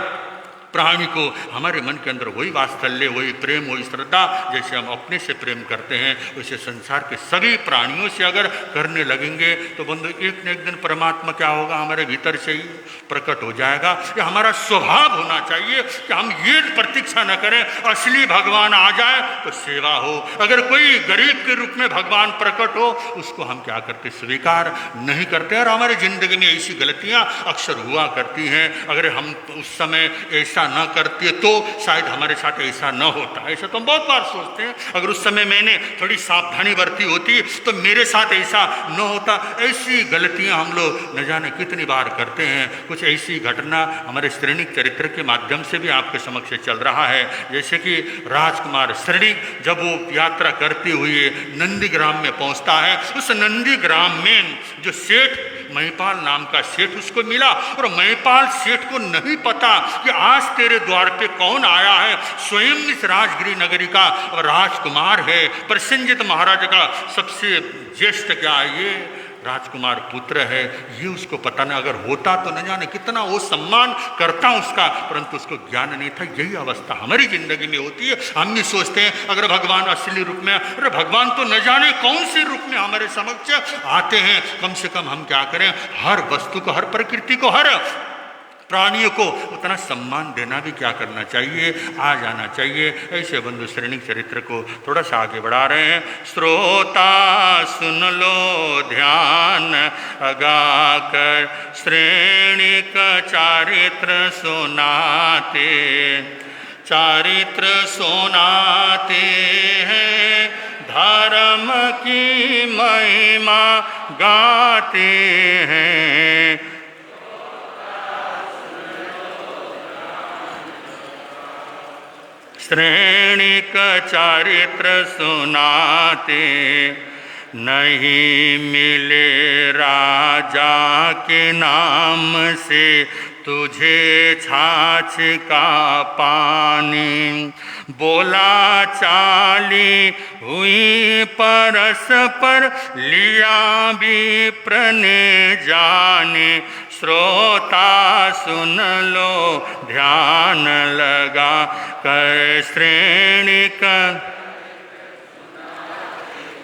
C: प्राणी को हमारे मन के अंदर वही वात्सल्य, वही प्रेम, वही श्रद्धा, जैसे हम अपने से प्रेम करते हैं, वैसे संसार के सभी प्राणियों से अगर करने लगेंगे तो बंधु एक न एक दिन परमात्मा क्या होगा, हमारे भीतर से ही प्रकट हो जाएगा। ये हमारा स्वभाव होना चाहिए कि हम ये प्रतीक्षा न करें असली भगवान आ जाए तो सेवा हो। अगर कोई गरीब के रूप में भगवान प्रकट हो, उसको हम क्या करते, स्वीकार नहीं करते। और हमारी जिंदगी में ऐसी गलतियाँ अक्सर हुआ करती हैं। अगर हम उस समय ऐसा न करते तो शायद हमारे साथ ऐसा न होता। ऐसा तो हम बहुत बार सोचते हैं, अगर उस समय मैंने थोड़ी सावधानी बरती होती तो मेरे साथ ऐसा न होता। ऐसी गलतियां हम लोग न जाने कितनी बार करते हैं। कुछ ऐसी घटना हमारे श्रेणिक चरित्र के माध्यम से भी आपके समक्ष चल रहा है। जैसे कि राजकुमार श्रेणिक जब वो यात्रा करते हुए नंदीग्राम में पहुंचता है, उस नंदीग्राम में जो सेठ महिपाल नाम का सेठ उसको मिला, और महिपाल सेठ को नहीं पता कि आज तेरे द्वार पे कौन आया है। स्वयं इस राजगिरी नगरी का राजकुमार है, प्रसेनजित महाराज का सबसे ज्येष्ठ क्या है, ये राजकुमार पुत्र है। ये उसको पता नहीं, अगर होता तो न जाने कितना वो सम्मान करता उसका, परंतु उसको ज्ञान नहीं था। यही अवस्था हमारी जिंदगी में होती है। हम भी सोचते हैं अगर भगवान असली रूप में, अरे भगवान तो न जाने कौन से रूप में हमारे समक्ष आते हैं। कम से कम हम क्या करें, हर वस्तु को, हर प्रकृति को, हर प्राणियों को उतना सम्मान देना भी क्या करना चाहिए, आ जाना चाहिए। ऐसे बंधु श्रेणिक चरित्र को थोड़ा सा आगे बढ़ा रहे हैं। श्रोता सुन लो ध्यान अगाकर, श्रेणिक चारित्र सुनाते, चारित्र सुनाते हैं, धर्म की महिमा गाते हैं। श्रेणिक चारित्र सुनाते, नहीं मिले राजा के नाम से तुझे छाछ का पानी, बोला चाली हुई परस पर लिया विप्र ने जाने, श्रोता सुन लो ध्यान लगा कर, श्रेणिक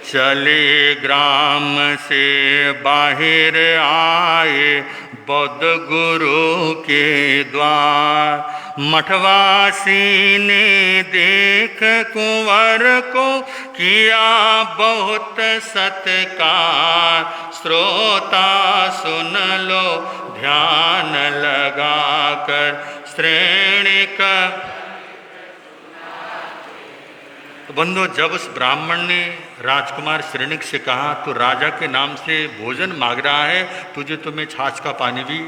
C: चले ग्राम से बाहर आए, बौद्ध गुरु के द्वार, मठवासी ने देख कुंवर को किया बहुत सत्कार, श्रोता सुन लो ध्यान लगा कर, श्रेणिक। तो बंधु, जब उस ब्राह्मण ने राजकुमार श्रेणिक से कहा तो राजा के नाम से भोजन मांग रहा है, तुझे तो मैं छाछ का पानी भी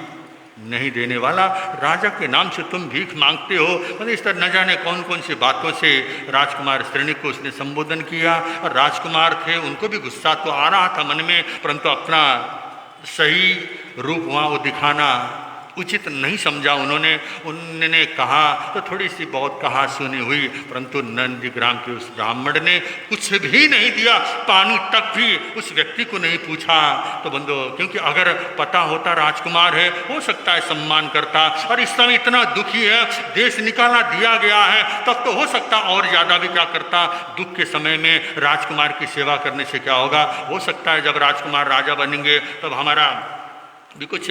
C: नहीं देने वाला, राजा के नाम से तुम भीख मांगते हो। मतलब इस तरह न जाने कौन कौन सी बातों से राजकुमार श्रेणिक को उसने संबोधन किया। और राजकुमार थे, उनको भी गुस्सा तो आ रहा था मन में, परंतु अपना सही रूप वहाँ वो दिखाना उचित नहीं समझा उन्होंने कहा तो थोड़ी सी बहुत कहा सुनी हुई, परंतु नंदीग्राम के उस ब्राह्मण ने कुछ भी नहीं दिया, पानी तक भी उस व्यक्ति को नहीं पूछा। तो बंधु, क्योंकि अगर पता होता राजकुमार है, हो सकता है सम्मान करता, और इस समय इतना दुखी है, देश निकाला दिया गया है, तब तो हो सकता और ज़्यादा भी क्या करता। दुख के समय में राजकुमार की सेवा करने से क्या होगा, हो सकता है जब राजकुमार राजा बनेंगे तब हमारा भी कुछ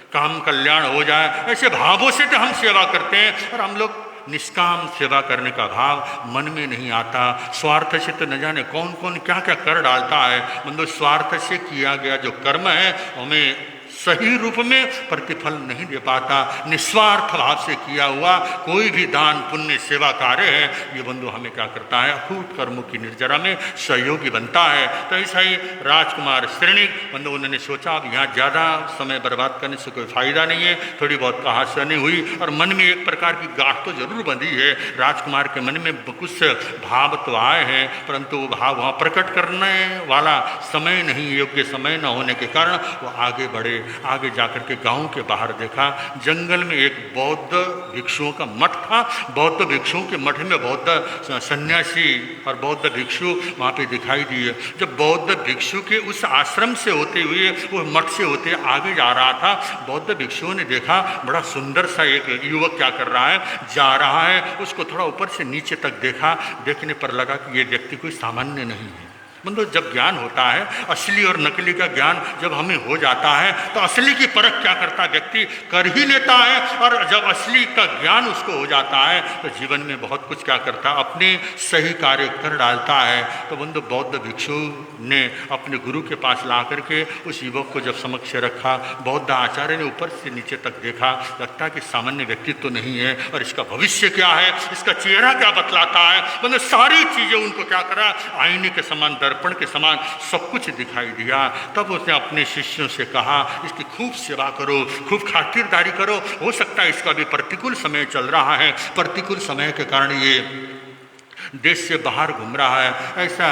C: काम कल्याण हो जाए, ऐसे भावों से तो हम सेवा करते हैं। और हम लोग निष्काम सेवा करने का भाव मन में नहीं आता, स्वार्थ से तो न जाने कौन कौन क्या क्या कर डालता है। मतलब स्वार्थ से किया गया जो कर्म है हमें सही रूप में प्रतिफल नहीं दे पाता। निस्वार्थ भाव से किया हुआ कोई भी दान पुण्य सेवा कार्य है, ये बंधु हमें क्या करता है, अखूट कर्मों की निर्जरा में सहयोगी बनता है। तो ऐसा ही राजकुमार श्रेणिक बंधु, उन्होंने सोचा अब यहाँ ज़्यादा समय बर्बाद करने से कोई फायदा नहीं है। थोड़ी बहुत कहासुनी हुई और मन में एक प्रकार की गांठ तो जरूर बंधी है। राजकुमार के मन में कुछ भाव तो आए हैं, परंतु वो भाव वहाँ प्रकट करने वाला समय नहीं, योग्य समय न होने के कारण वो आगे बढ़े। आगे जाकर के गांव के बाहर देखा, जंगल में एक बौद्ध भिक्षुओं का मठ था। बौद्ध भिक्षुओं के मठ में बौद्ध सन्यासी और बौद्ध भिक्षु वहाँ पे दिखाई दिए। जब बौद्ध भिक्षु के उस आश्रम से होते हुए वो मठ से होते आगे जा रहा था, बौद्ध भिक्षुओं ने देखा बड़ा सुंदर सा एक युवक क्या कर रहा है, जा रहा है। उसको थोड़ा ऊपर से नीचे तक देखा, देखने पर लगा कि ये व्यक्ति कोई सामान्य नहीं है। मतलब जब ज्ञान होता है, असली और नकली का ज्ञान जब हमें हो जाता है तो असली की परख क्या करता है, व्यक्ति कर ही लेता है। और जब असली का ज्ञान उसको हो जाता है तो जीवन में बहुत कुछ क्या करता है, अपने सही कार्य कर डालता है। तो बंधु, बौद्ध भिक्षु ने अपने गुरु के पास ला करके उस युवक को जब समक्ष रखा, बौद्ध आचार्य ने ऊपर से नीचे तक देखा, लगता है कि सामान्य व्यक्तित्व तो नहीं है, और इसका भविष्य क्या है, इसका चेहरा क्या बतलाता है। मतलब सारी चीज़ें उनको क्या करा, आईने के समान, दर्पण के समान सब कुछ दिखाई दिया। तब उसने अपने शिष्यों से कहा, इसकी खूब सेवा करो, खूब खातिरदारी करो, हो सकता है इसका भी प्रतिकूल समय चल रहा है, प्रतिकूल समय के कारण ये देश से बाहर घूम रहा है, ऐसा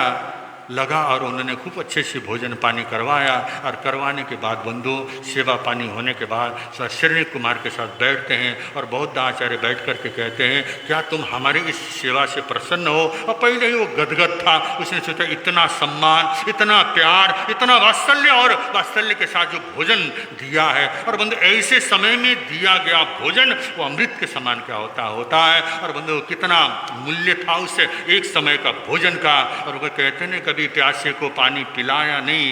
C: लगा। और उन्होंने खूब अच्छे से भोजन पानी करवाया। और करवाने के बाद बंधु, सेवा पानी होने के बाद श्रेणिक कुमार के साथ बैठते हैं और बौद्ध आचार्य बैठ करके कहते हैं, क्या तुम हमारी इस सेवा से प्रसन्न हो। और पहले ही वो गदगद था, उसने सोचा इतना सम्मान, इतना प्यार, इतना वात्सल्य, और वात्सल्य के साथ जो भोजन दिया है। और बंधु, ऐसे समय में दिया गया भोजन वो अमृत के समान क्या होता है। और बंधु, कितना मूल्य था उस एक समय का भोजन का। और वो कहते हैं कभी प्यासे को पानी पिलाया नहीं,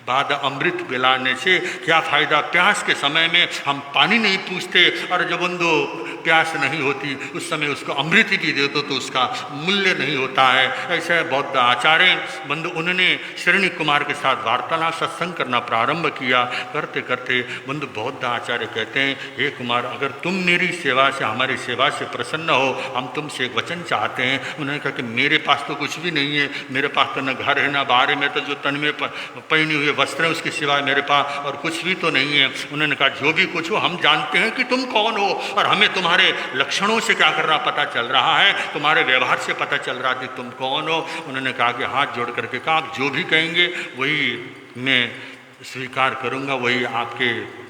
C: बाद अमृत पिलाने से क्या फ़ायदा। प्यास के समय में हम पानी नहीं पूछते, और जब बंदो प्यास नहीं होती उस समय उसको अमृत ही दे दो तो उसका मूल्य नहीं होता है। ऐसे बौद्ध आचार्य बंधु उन्होंने श्रेणी कुमार के साथ वार्तालाप सत्संग करना प्रारंभ किया। करते करते बंधु बौद्ध आचार्य कहते हैं, हे कुमार, अगर तुम मेरी सेवा से, हमारी सेवा से प्रसन्न हो, हम तुमसे एक वचन चाहते हैं। उन्होंने कहा कि मेरे पास तो कुछ भी नहीं है, मेरे पास तो न घर है न बाहर है, मैं तो जो तन में पहनी हुई वस्त्र है उसके सिवाय मेरे पास और कुछ भी तो नहीं है। उन्होंने कहा जो भी कुछ हो हम जानते हैं कि तुम कौन हो, और हमें तुम्हारे लक्षणों से क्या कर रहा पता चल रहा है, तुम्हारे व्यवहार से पता चल रहा कि तुम कौन हो। उन्होंने कहा कि हाथ जोड़ करके कहा, आप जो भी कहेंगे वही मैं स्वीकार करूंगा, वही आपके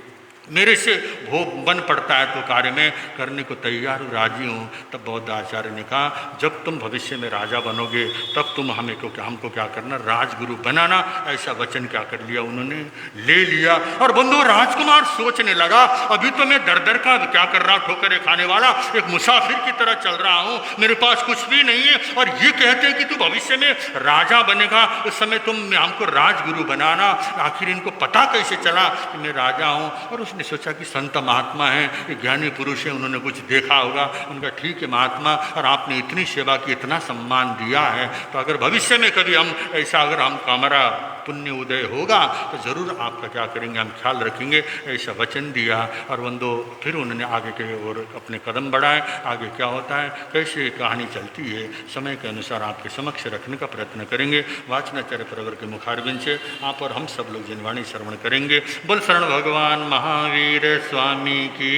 C: मेरे से भोग बन पड़ता है तो कार्य में करने को तैयार हूँ, राजी हूँ। तब बौद्ध आचार्य ने कहा, जब तुम भविष्य में राजा बनोगे तब तुम हमको क्या करना, राजगुरु बनाना। ऐसा वचन क्या कर लिया, उन्होंने ले लिया। और बंधु राजकुमार सोचने लगा, अभी तो मैं दर दर का क्या कर रहा, ठोकरे खाने वाला एक मुसाफिर की तरह चल रहा हूँ, मेरे पास कुछ भी नहीं है, और ये कहते हैं कि तू भविष्य में राजा बनेगा, उस समय तुम हमको राजगुरु बनाना। आखिर इनको पता कैसे चला कि मैं राजा हूँ। और उसने सोचा कि संत महात्मा हैं, ज्ञानी पुरुष हैं, उन्होंने कुछ देखा होगा। उनका ठीक है महात्मा, और आपने इतनी सेवा की, इतना सम्मान दिया है, तो अगर भविष्य में कभी हम ऐसा, अगर हम हमारा पुण्य उदय होगा तो ज़रूर आपका क्या करेंगे, हम ख्याल रखेंगे। ऐसा वचन दिया। और बंदो फिर उन्होंने आगे के ओर अपने कदम बढ़ाए। आगे क्या होता है, कैसे कहानी चलती है, समय के अनुसार आपके समक्ष रखने का प्रयत्न करेंगे। वाचनाचार्य प्रवर के मुखारबिंद से आप और हम सब लोग जिनवाणी श्रवण करेंगे। बोल शरण भगवान महावीर स्वामी की।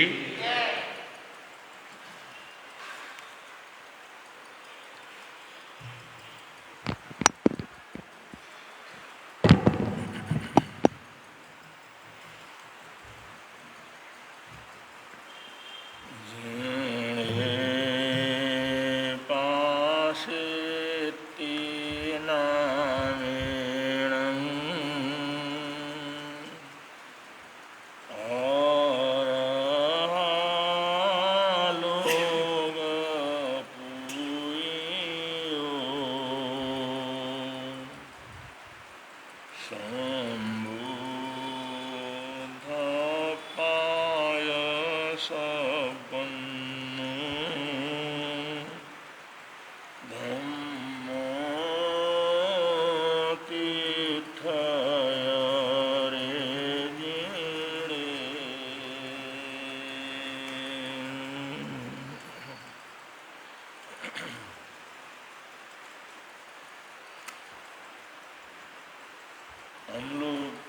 A: हम लोग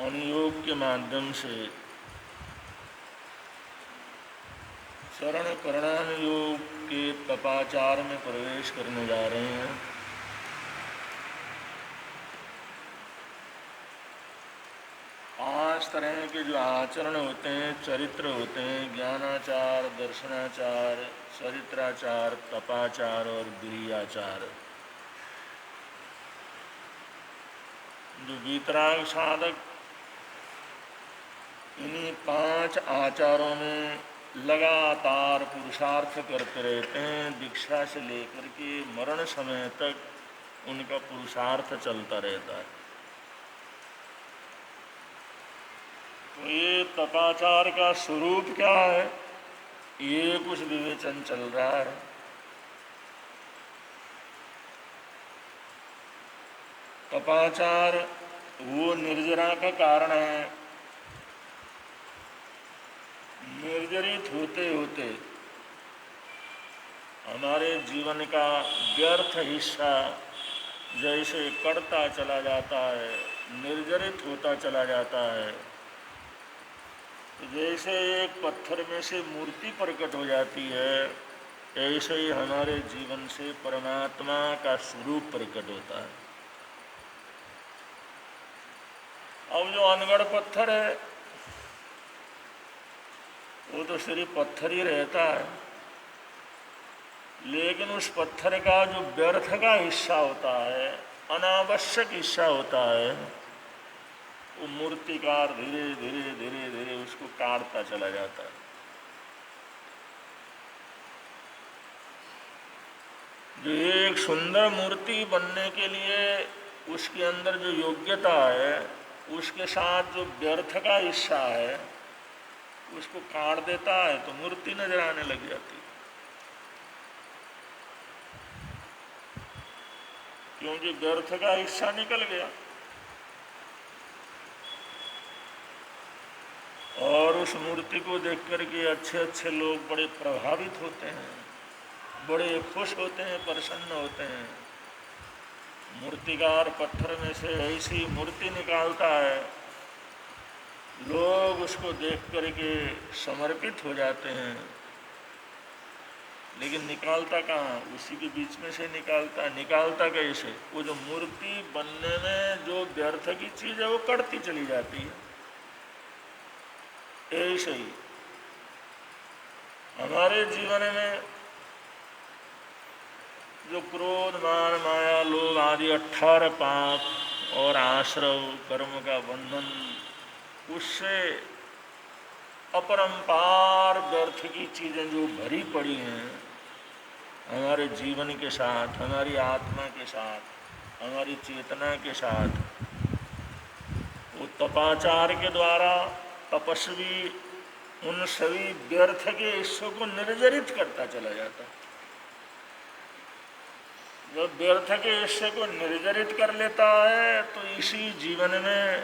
A: अनुयोग के माध्यम से शरण करणानुयोग के तपाचार में प्रवेश करने जा रहे हैं। पांच तरह के जो आचरण होते हैं, चरित्र होते हैं, ज्ञानाचार, दर्शनाचार, चरित्राचार, तपाचार और गिरियाचार। जो वीतराग साधक इन्हीं पांच आचारों में लगातार पुरुषार्थ करते रहते हैं। दीक्षा से लेकर के मरण समय तक उनका पुरुषार्थ चलता रहता है। तो ये तपाचार का स्वरूप क्या है, ये कुछ विवेचन चल रहा है। तपाचार वो निर्जरा का कारण है। निर्जरित होते होते हमारे जीवन का व्यर्थ हिस्सा जैसे कटता चला जाता है, निर्जरित होता चला जाता है, जैसे एक पत्थर में से मूर्ति प्रकट हो जाती है, ऐसे ही हमारे जीवन से परमात्मा का स्वरूप प्रकट होता है। अब जो अनगढ़ पत्थर है वो तो सिर्फ पत्थर ही रहता है, लेकिन उस पत्थर का जो व्यर्थ का हिस्सा होता है, अनावश्यक हिस्सा होता है, वो मूर्तिकार धीरे धीरे धीरे धीरे उसको काटता चला जाता है। जो एक सुंदर मूर्ति बनने के लिए उसके अंदर जो योग्यता है, उसके साथ जो व्यर्थ का हिस्सा है उसको काट देता है तो मूर्ति नजर आने लग जाती है। क्योंकि व्यर्थ का हिस्सा निकल गया और उस मूर्ति को देख करके अच्छे अच्छे लोग बड़े प्रभावित होते हैं, बड़े खुश होते हैं, प्रसन्न होते हैं। मूर्तिकार पत्थर में से ऐसी मूर्ति निकालता है, लोग उसको देख करके समर्पित हो जाते हैं। लेकिन निकालता कहाँ, उसी के बीच में से निकालता कैसे? वो जो मूर्ति बनने में जो व्यर्थ की चीज है वो कटती चली जाती है। ऐसे ही हमारे जीवन में जो क्रोध, मान, माया, लोभ आदि 18 पाप और आश्रव कर्म का बंधन, उससे अपरंपार व्यर्थ की चीजें जो भरी पड़ी हैं हमारे जीवन के साथ, हमारी आत्मा के साथ, हमारी चेतना के साथ, वो तपाचार के द्वारा तपस्वी उन सभी व्यर्थ के हिस्सों को निर्जरित करता चला जाता है। जब व्यर्थ के हिस्से को निर्जरित कर लेता है तो इसी जीवन में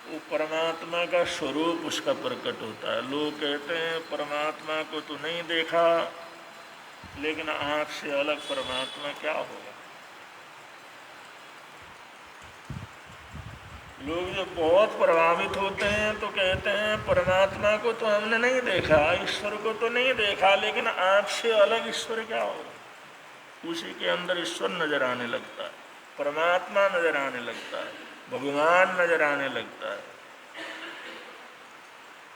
A: वो परमात्मा का स्वरूप उसका प्रकट होता है। लोग कहते हैं परमात्मा को तो नहीं देखा, लेकिन आँख से अलग परमात्मा क्या होगा। लोग जब बहुत प्रभावित होते हैं तो कहते हैं परमात्मा को तो हमने नहीं देखा, ईश्वर को तो नहीं देखा, लेकिन आँख से अलग ईश्वर क्या होगा। उसी के अंदर ईश्वर नजर आने लगता है, परमात्मा नजर आने लगता है, भगवान नजर आने लगता है।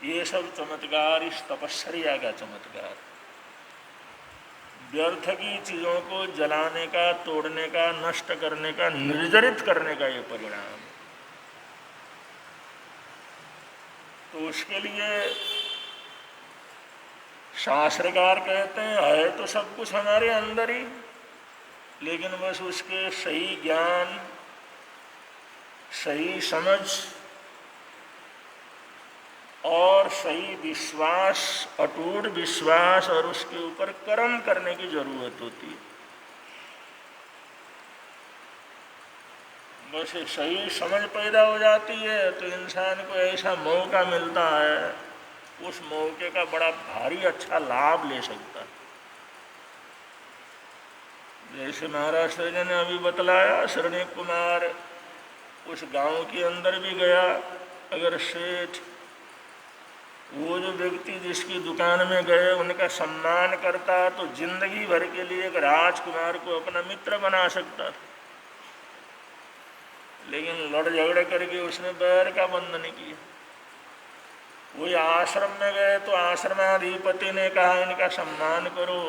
A: ये सब चमत्कार इस तपस्या का चमत्कार, व्यर्थ की चीजों को जलाने का, तोड़ने का, नष्ट करने का, निर्जरित करने का ये परिणाम। तो उसके लिए शास्त्रकार कहते हैं है तो सब कुछ हमारे अंदर ही, लेकिन बस उसके सही ज्ञान, सही समझ और सही विश्वास, अटूट विश्वास और उसके ऊपर कर्म करने की जरूरत होती है। बस सही समझ पैदा हो जाती है तो इंसान को ऐसा मौका मिलता है, उस मौके का बड़ा भारी अच्छा लाभ ले सकता है। जैसे महाराज जी ने अभी बतलाया, शरण्य कुमार उस गांव के अंदर भी गया। अगर सेठ वो जो व्यक्ति जिसकी दुकान में गए उनका सम्मान करता तो जिंदगी भर के लिए एक राजकुमार को अपना मित्र बना सकता था, लेकिन लड़ झगड़े करके उसने बैर का बंधन किया। वही आश्रम में गए तो आश्रमाधिपति ने कहा इनका सम्मान करो।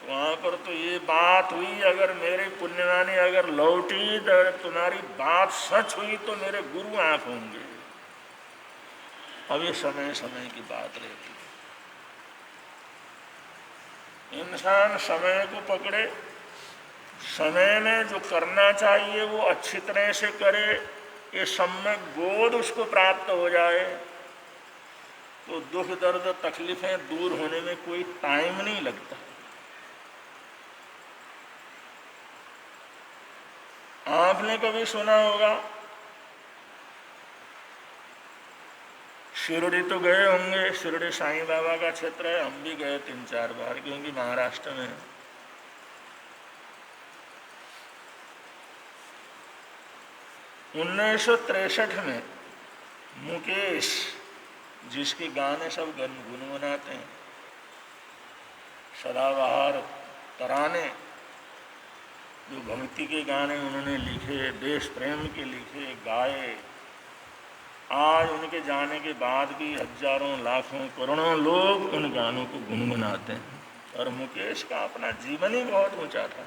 A: वहाँ पर तो ये बात हुई, अगर मेरी पुण्यवानी अगर लौटी तो तुम्हारी बात सच हुई तो मेरे गुरु आप होंगे। अब ये समय समय की बात रहती है। इंसान समय को पकड़े, समय में जो करना चाहिए वो अच्छी तरह से करे, ये सम्यक बोध उसको प्राप्त हो जाए तो दुख दर्द तकलीफें दूर होने में कोई टाइम नहीं लगता। आपने कभी सुना होगा, शिरडी तो गए होंगे, शिरडी साईं बाबा का क्षेत्र है, हम भी गए 3-4 बार, क्योंकि महाराष्ट्र में 1963 में मुकेश, जिसके गाने सब गुनगुनाते हैं, सदाबहार तराने, जो भक्ति के गाने उन्होंने लिखे, देश प्रेम के लिखे, गाए, आज उनके जाने के बाद भी हजारों लाखों करोड़ों लोग उन गानों को गुनगुनाते हैं। और मुकेश का अपना जीवन ही बहुत ऊंचा था।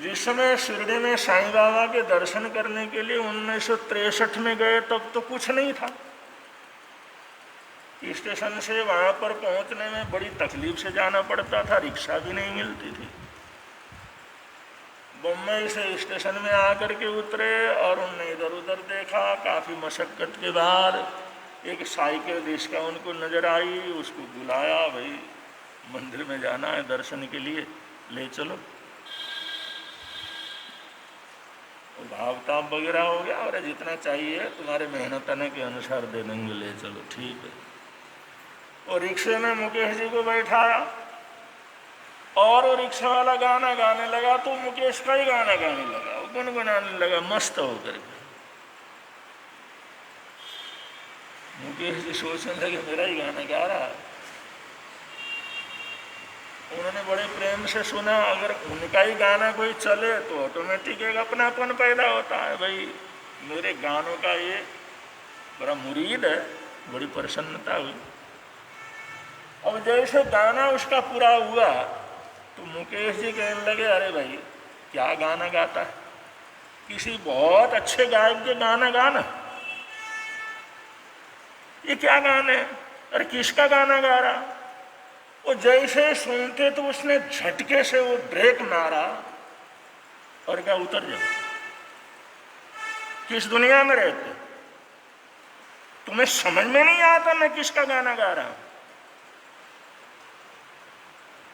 A: जिस समय शिरडी में साईं बाबा के दर्शन करने के लिए 1963 में गए तब तो कुछ नहीं था। स्टेशन से वहाँ पर पहुँचने में बड़ी तकलीफ से जाना पड़ता था, रिक्शा भी नहीं मिलती थी। बम्बई से स्टेशन में आकर के उतरे और उनने इधर उधर देखा, काफ़ी मशक्क़त के बाद एक साइकिल रिक्शा उनको नज़र आई, उसको बुलाया, भाई मंदिर में जाना है दर्शन के लिए, ले चलो। भाव ताप वगैरह हो गया, और जितना चाहिए तुम्हारे मेहनतने के अनुसार दे देंगे, ले चलो, ठीक है। और रिक्शे में मुकेश जी को बैठाया और वो रिक्शा वाला गाना गाने लगा, तो मुकेश का ही गाना गाने लगा, वो गुनगुनाने लगा मस्त होकर के। मुकेश जी सोचने लगे मेरा ही गाना गा रहा है। उन्होंने बड़े प्रेम से सुना, अगर उनका ही गाना कोई चले तो ऑटोमेटिक एक अपनापन पैदा होता है, भाई मेरे गानों का ये बड़ा मुरीद है, बड़ी प्रसन्नता हुई। अब जैसे गाना उसका पूरा हुआ तो मुकेश जी कहने लगे, अरे भाई क्या गाना गाता है, किसी बहुत अच्छे गायक के गाना गाना, ये क्या गाना है, अरे किसका गाना गा रहा। वो जैसे सुनते तो उसने झटके से वो ब्रेक मारा और क्या, उतर जाओ, किस दुनिया में रहते, तुम्हें समझ में नहीं आता मैं किसका गाना गा रहा हूं,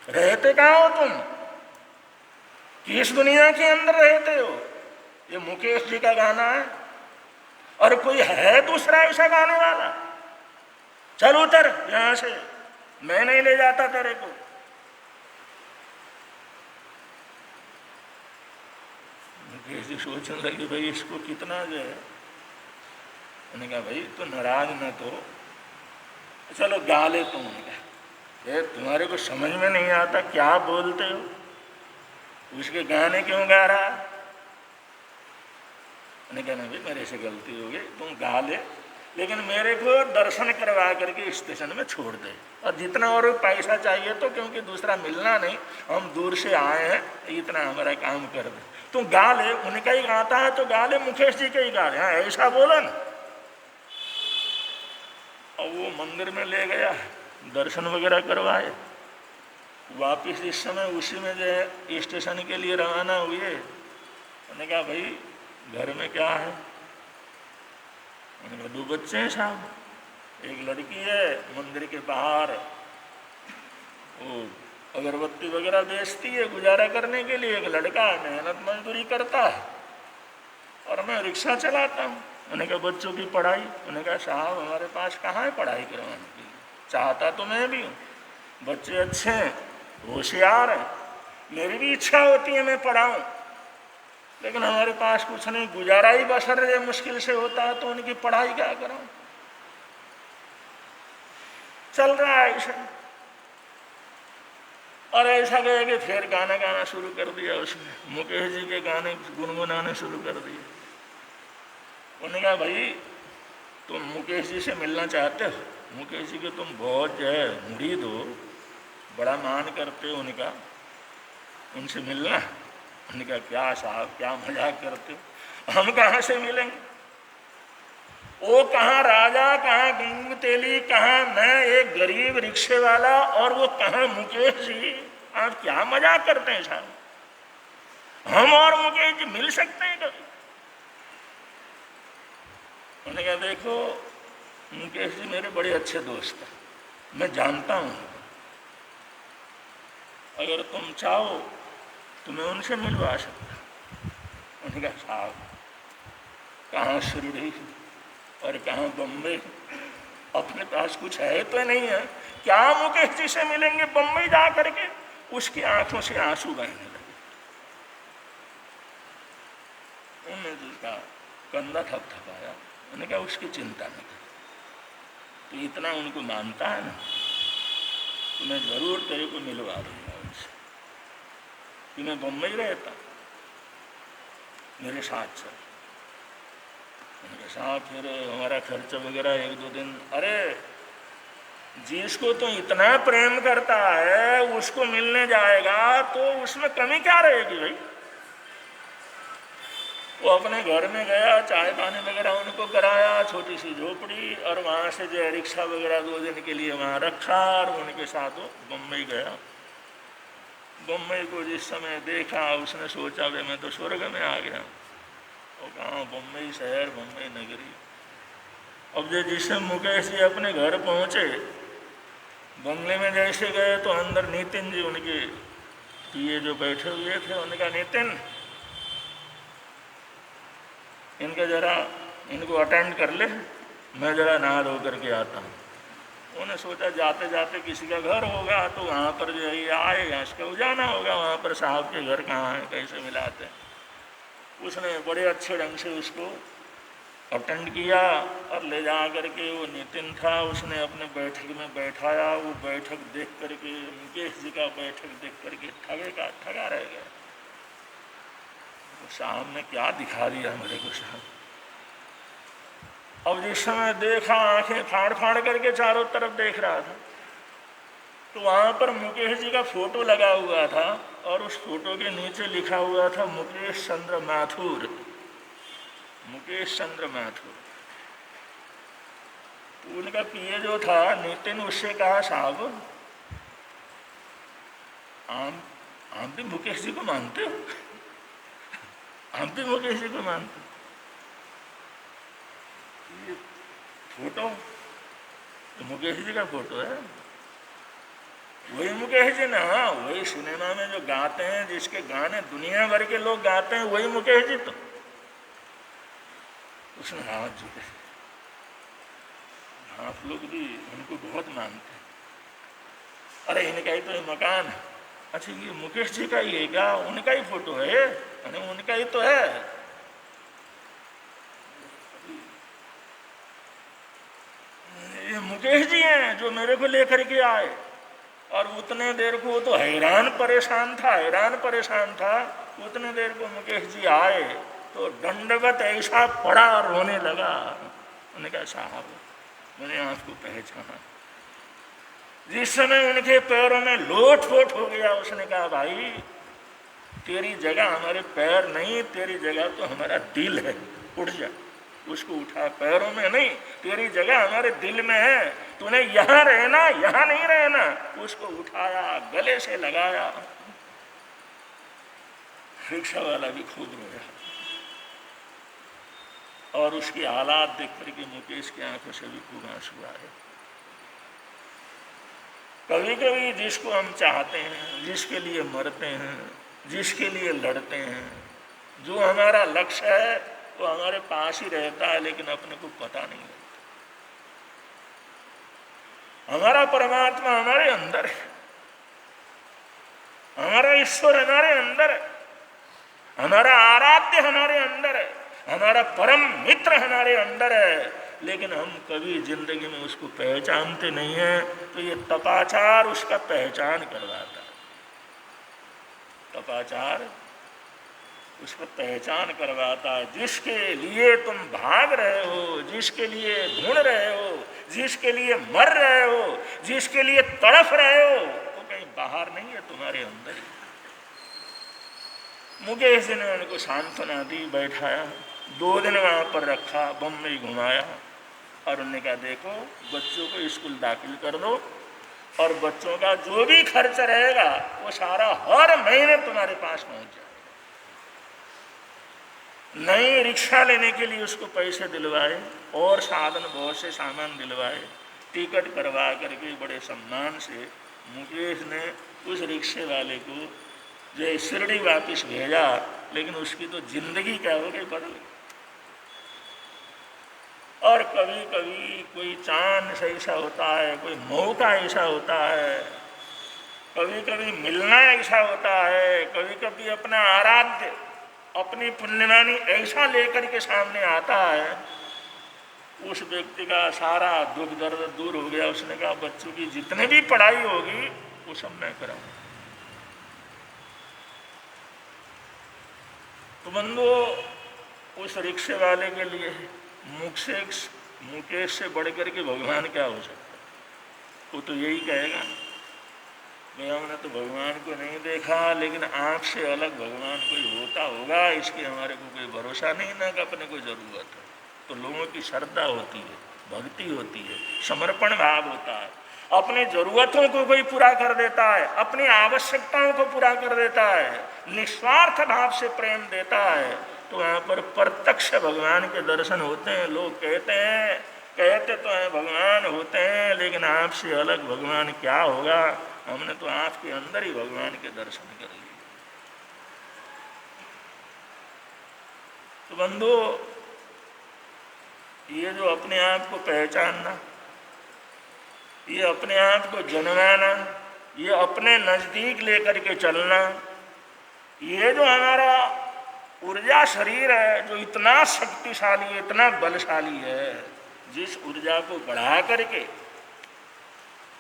A: रहते कहाँ हो तुम, किस दुनिया के अंदर रहते हो। ये मुकेश जी का गाना है और कोई है दूसरा ऐसा गाने वाला, चल उतर यहां से, मैं नहीं ले जाता तेरे को। मुकेश जी सोचने लगे भाई इसको कितना जो है। उन्होंने कहा भाई तो नाराज न तो, चलो गा ले तुम। ये तुम्हारे को समझ में नहीं आता क्या बोलते हो, उसके गाने क्यों गा रहा। उन्हें कहना भाई मेरे से गलती हो गई, तुम गा ले, लेकिन मेरे को दर्शन करवा करके स्टेशन में छोड़ दे, और जितना और पैसा चाहिए तो, क्योंकि दूसरा मिलना नहीं, हम दूर से आए हैं, इतना हमारा काम कर दे। तुम गा ले, उनका ही गाता है तो गा ले, मुकेश जी का ही गा ले, हाँ ऐसा बोला ना। और वो मंदिर में ले गया, दर्शन वगैरह करवाए, वापिस इस समय उसी में जो स्टेशन के लिए रवाना हुए। उन्होंने कहा भाई घर में क्या है। उन्होंने कहा 2 बच्चे हैं साहब, एक लड़की है मंदिर के बाहर, वो अगरबत्ती वगैरह बेचती है गुजारा करने के लिए, एक लड़का है मेहनत मजदूरी करता है, और मैं रिक्शा चलाता हूँ। उन्होंने कहा बच्चों की पढ़ाई। उन्होंने कहा साहब हमारे पास कहाँ है पढ़ाई करवाने के लिए, चाहता तो मैं भी हूँ, बच्चे अच्छे हैं, होशियार हैं, मेरी भी इच्छा होती है मैं पढ़ाऊँ, लेकिन हमारे पास कुछ नहीं, गुजारा ही बसर मुश्किल से होता है, तो उनकी पढ़ाई क्या कराऊँ। चल रहा है ऐसा, और ऐसा गया कि फिर गाना गाना शुरू कर दिया उसने, मुकेश जी के गाने गुनगुनाने शुरू कर दिए। उन्होंने कहा भाई तुम मुकेश जी से मिलना चाहते हो, मुकेश जी के तुम बहुत जो है मुरीद हो, बड़ा मान करते हो उनका, उनसे मिलना। उन्होंने कहा क्या साहब क्या मजाक करते हो, हम कहाँ से मिलेंगे, वो कहाँ राजा, कहाँ गंग तेली, कहाँ मैं एक गरीब रिक्शे वाला, और वो कहाँ मुकेश जी, आप क्या मजाक करते हैं साहब, हम और मुकेश जी मिल सकते हैं कभी। उन्होंने कहा देखो मुकेश जी मेरे बड़े अच्छे दोस्त हैं, मैं जानता हूँ, अगर तुम चाहो तो मैं उनसे मिलवा सकता। उन्होंने कहा साहब कहाँ शिरडी और कहाँ बम्बई, अपने पास कुछ है तो नहीं है, क्या मुकेश जी से मिलेंगे बम्बई जा करके। उसकी आंखों से आंसू बहने लगे, उन्होंने उसका कंधा थपथपाया। उन्होंने कहा उसकी चिंता नहीं कर, तो इतना उनको मानता है ना, तो मैं जरूर तेरे को मिलवा दूंगा उनसे, कि मैं बम्बई रहता, मेरे साथ चल। उनके साथ फिर हमारा खर्च वगैरह 1-2 दिन। अरे जिसको तो इतना प्रेम करता है उसको मिलने जाएगा तो उसमें कमी क्या रहेगी भाई। वो अपने घर में गया, चाय पानी वगैरह उनको कराया, छोटी सी झोपड़ी, और वहाँ से जो रिक्शा वगैरह 2 दिन के लिए वहाँ रखा और उनके साथ वो बम्बई गया। बम्बई को जिस समय देखा उसने सोचा वे मैं तो स्वर्ग में आ गया। और कहाँ बम्बई शहर, बम्बई नगरी। अब जो जिससे मुकेश जी अपने घर पहुँचे, बंगले में जैसे गए तो अंदर नितिन जी उनके पिए जो बैठे हुए थे, उनका नितिन इनके जरा इनको अटेंड कर ले, मैं जरा नहा धो करके आता हूँ। उन्हें सोचा जाते जाते किसी का घर होगा तो वहाँ पर जो ये आएगा, इसको जाना होगा वहाँ पर, साहब के घर कहाँ है, कैसे मिलाते हैं। उसने बड़े अच्छे ढंग से उसको अटेंड किया और ले जा करके वो नितिन था उसने अपने बैठक में बैठाया। वो बैठक देख करके, मुकेश जी का बैठक देख करके ठगा रह गया। साहब ने क्या दिखा दिया मेरे को साहब। अब जिस समय देखा, आंखें फाड़ फाड़ करके चारों तरफ देख रहा था, तो वहां पर मुकेश जी का फोटो लगा हुआ था और उस फोटो के नीचे लिखा हुआ था मुकेश चंद्र माथुर, मुकेश चंद्र माथुर। तो उनका पीए जो था नितिन, उससे कहा साहब आप भी मुकेश जी को मानते हो? हम भी मुकेश जी को मानते। ये फोटो तो मुकेश जी का फोटो है, वही मुकेश जी ना, वही सिनेमा में जो गाते हैं, जिसके गाने दुनिया भर के लोग गाते हैं, वही मुकेश जी। तो उसने हाथ झुके, आप लोग भी उनको बहुत मानते हैं। अरे इनका ही तो ये मकान है। अच्छा ये मुकेश जी का ही है क्या? उनका ही फोटो है? अरे उनका ही तो है। ये मुकेश जी हैं जो मेरे को लेकर के आए। और उतने देर को वो तो हैरान परेशान था। उतने देर को मुकेश जी आए तो दंडवत ऐसा पड़ा और रोने लगा। उन्होंने कहा साहब मैंने आपको पहचाना। जिस समय उनके पैरों में लोट-पोट हो गया, उसने कहा भाई तेरी जगह हमारे पैर नहीं, तेरी जगह तो हमारा दिल है, उठ जा। उसको उठा, पैरों में नहीं, तेरी जगह हमारे दिल में है, तूने यहाँ रहना, यहाँ नहीं रहना। उसको उठाया, गले से लगाया। रिक्शा वाला भी खूब रोया और उसकी हालात देख करके मुकेश की आंखों से भी खूब आंसू आए। कभी कभी जिसको हम चाहते हैं, जिसके लिए मरते हैं, जिसके लिए लड़ते हैं, जो हमारा लक्ष्य है वो हमारे पास ही रहता है, लेकिन अपने को पता नहीं लगता। हमारा परमात्मा हमारे अंदर है, हमारा ईश्वर हमारे अंदर है, हमारा आराध्य हमारे अंदर है, हमारा परम मित्र हमारे अंदर है, लेकिन हम कभी जिंदगी में उसको पहचानते नहीं हैं। तो ये तपाचार उसका पहचान करवाता है। तपाचार उसको पहचान करवाता है। जिसके लिए तुम भाग रहे हो, जिसके लिए ढूंढ रहे हो, जिसके लिए मर रहे हो, जिसके लिए तड़फ रहे हो, वो कहीं बाहर नहीं है, तुम्हारे अंदर ही। मुकेश जी ने उनको सांत्वना दी, बैठाया, 2 दिन वहां पर रखा, बम्बई घुमाया और उन्होंने कहा देखो बच्चों को स्कूल दाखिल कर दो और बच्चों का जो भी खर्च रहेगा वो सारा हर महीने तुम्हारे पास पहुंच जाए। नई रिक्शा लेने के लिए उसको पैसे दिलवाए और साधन बहुत से सामान दिलवाए। टिकट करवा करके बड़े सम्मान से मुकेश ने उस रिक्शे वाले को जो शिरडी वापस भेजा, लेकिन उसकी तो जिंदगी क्या हो गई बदल गई। और कभी कभी कोई चांस ऐसा होता है, कोई मौका ऐसा होता है, कभी कभी मिलना ऐसा होता है, कभी कभी अपना आराध्य, अपनी पुण्यवानी ऐसा लेकर के सामने आता है, उस व्यक्ति का सारा दुख दर्द दूर हो गया। उसने कहा बच्चों की जितने भी पढ़ाई होगी वो सब मैं कराऊंगा। तो बंधु उस रिक्शे वाले के लिए मुकेश से बढ़ करके भगवान क्या हो सकता है? वो तो यही कहेगा भाई हमने तो भगवान को नहीं देखा, लेकिन आँख से अलग भगवान कोई होता होगा, इसकी हमारे को कोई भरोसा नहीं ना कि अपने को जरूरत है। तो लोगों की श्रद्धा होती है, भक्ति होती है, समर्पण भाव होता है, अपनी जरूरतों को कोई पूरा कर देता है, अपनी आवश्यकताओं को पूरा कर देता है, निस्वार्थ भाव से प्रेम देता है, तो यहाँ पर प्रत्यक्ष भगवान के दर्शन होते हैं। लोग कहते तो हैं भगवान होते हैं, लेकिन आपसे अलग भगवान क्या होगा। हमने तो आपके अंदर ही भगवान के दर्शन कर लिए। तो बंधु, ये जो अपने आप को पहचानना, ये अपने आप को जनवाना, ये अपने नजदीक लेकर के चलना, ये जो हमारा ऊर्जा शरीर है, जो इतना शक्तिशाली है, इतना बलशाली है, जिस ऊर्जा को बढ़ा करके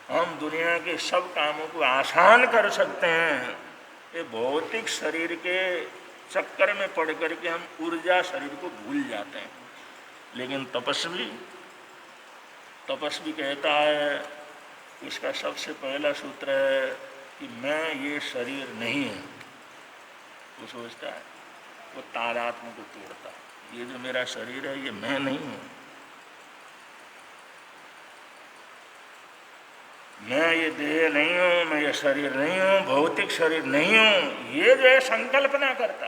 A: हम दुनिया के सब कामों को आसान कर सकते हैं, ये भौतिक शरीर के चक्कर में पड़ करके हम ऊर्जा शरीर को भूल जाते हैं। लेकिन तपस्वी कहता है, इसका सबसे पहला सूत्र है कि मैं ये शरीर नहीं हूँ। वो सोचता है, वो तादात्म्य को तोड़ता है, ये जो मेरा शरीर है ये मैं नहीं हूँ, मैं ये देह नहीं हूँ, मैं ये शरीर नहीं हूँ, भौतिक शरीर नहीं हूँ, ये जो है संकल्पना करता।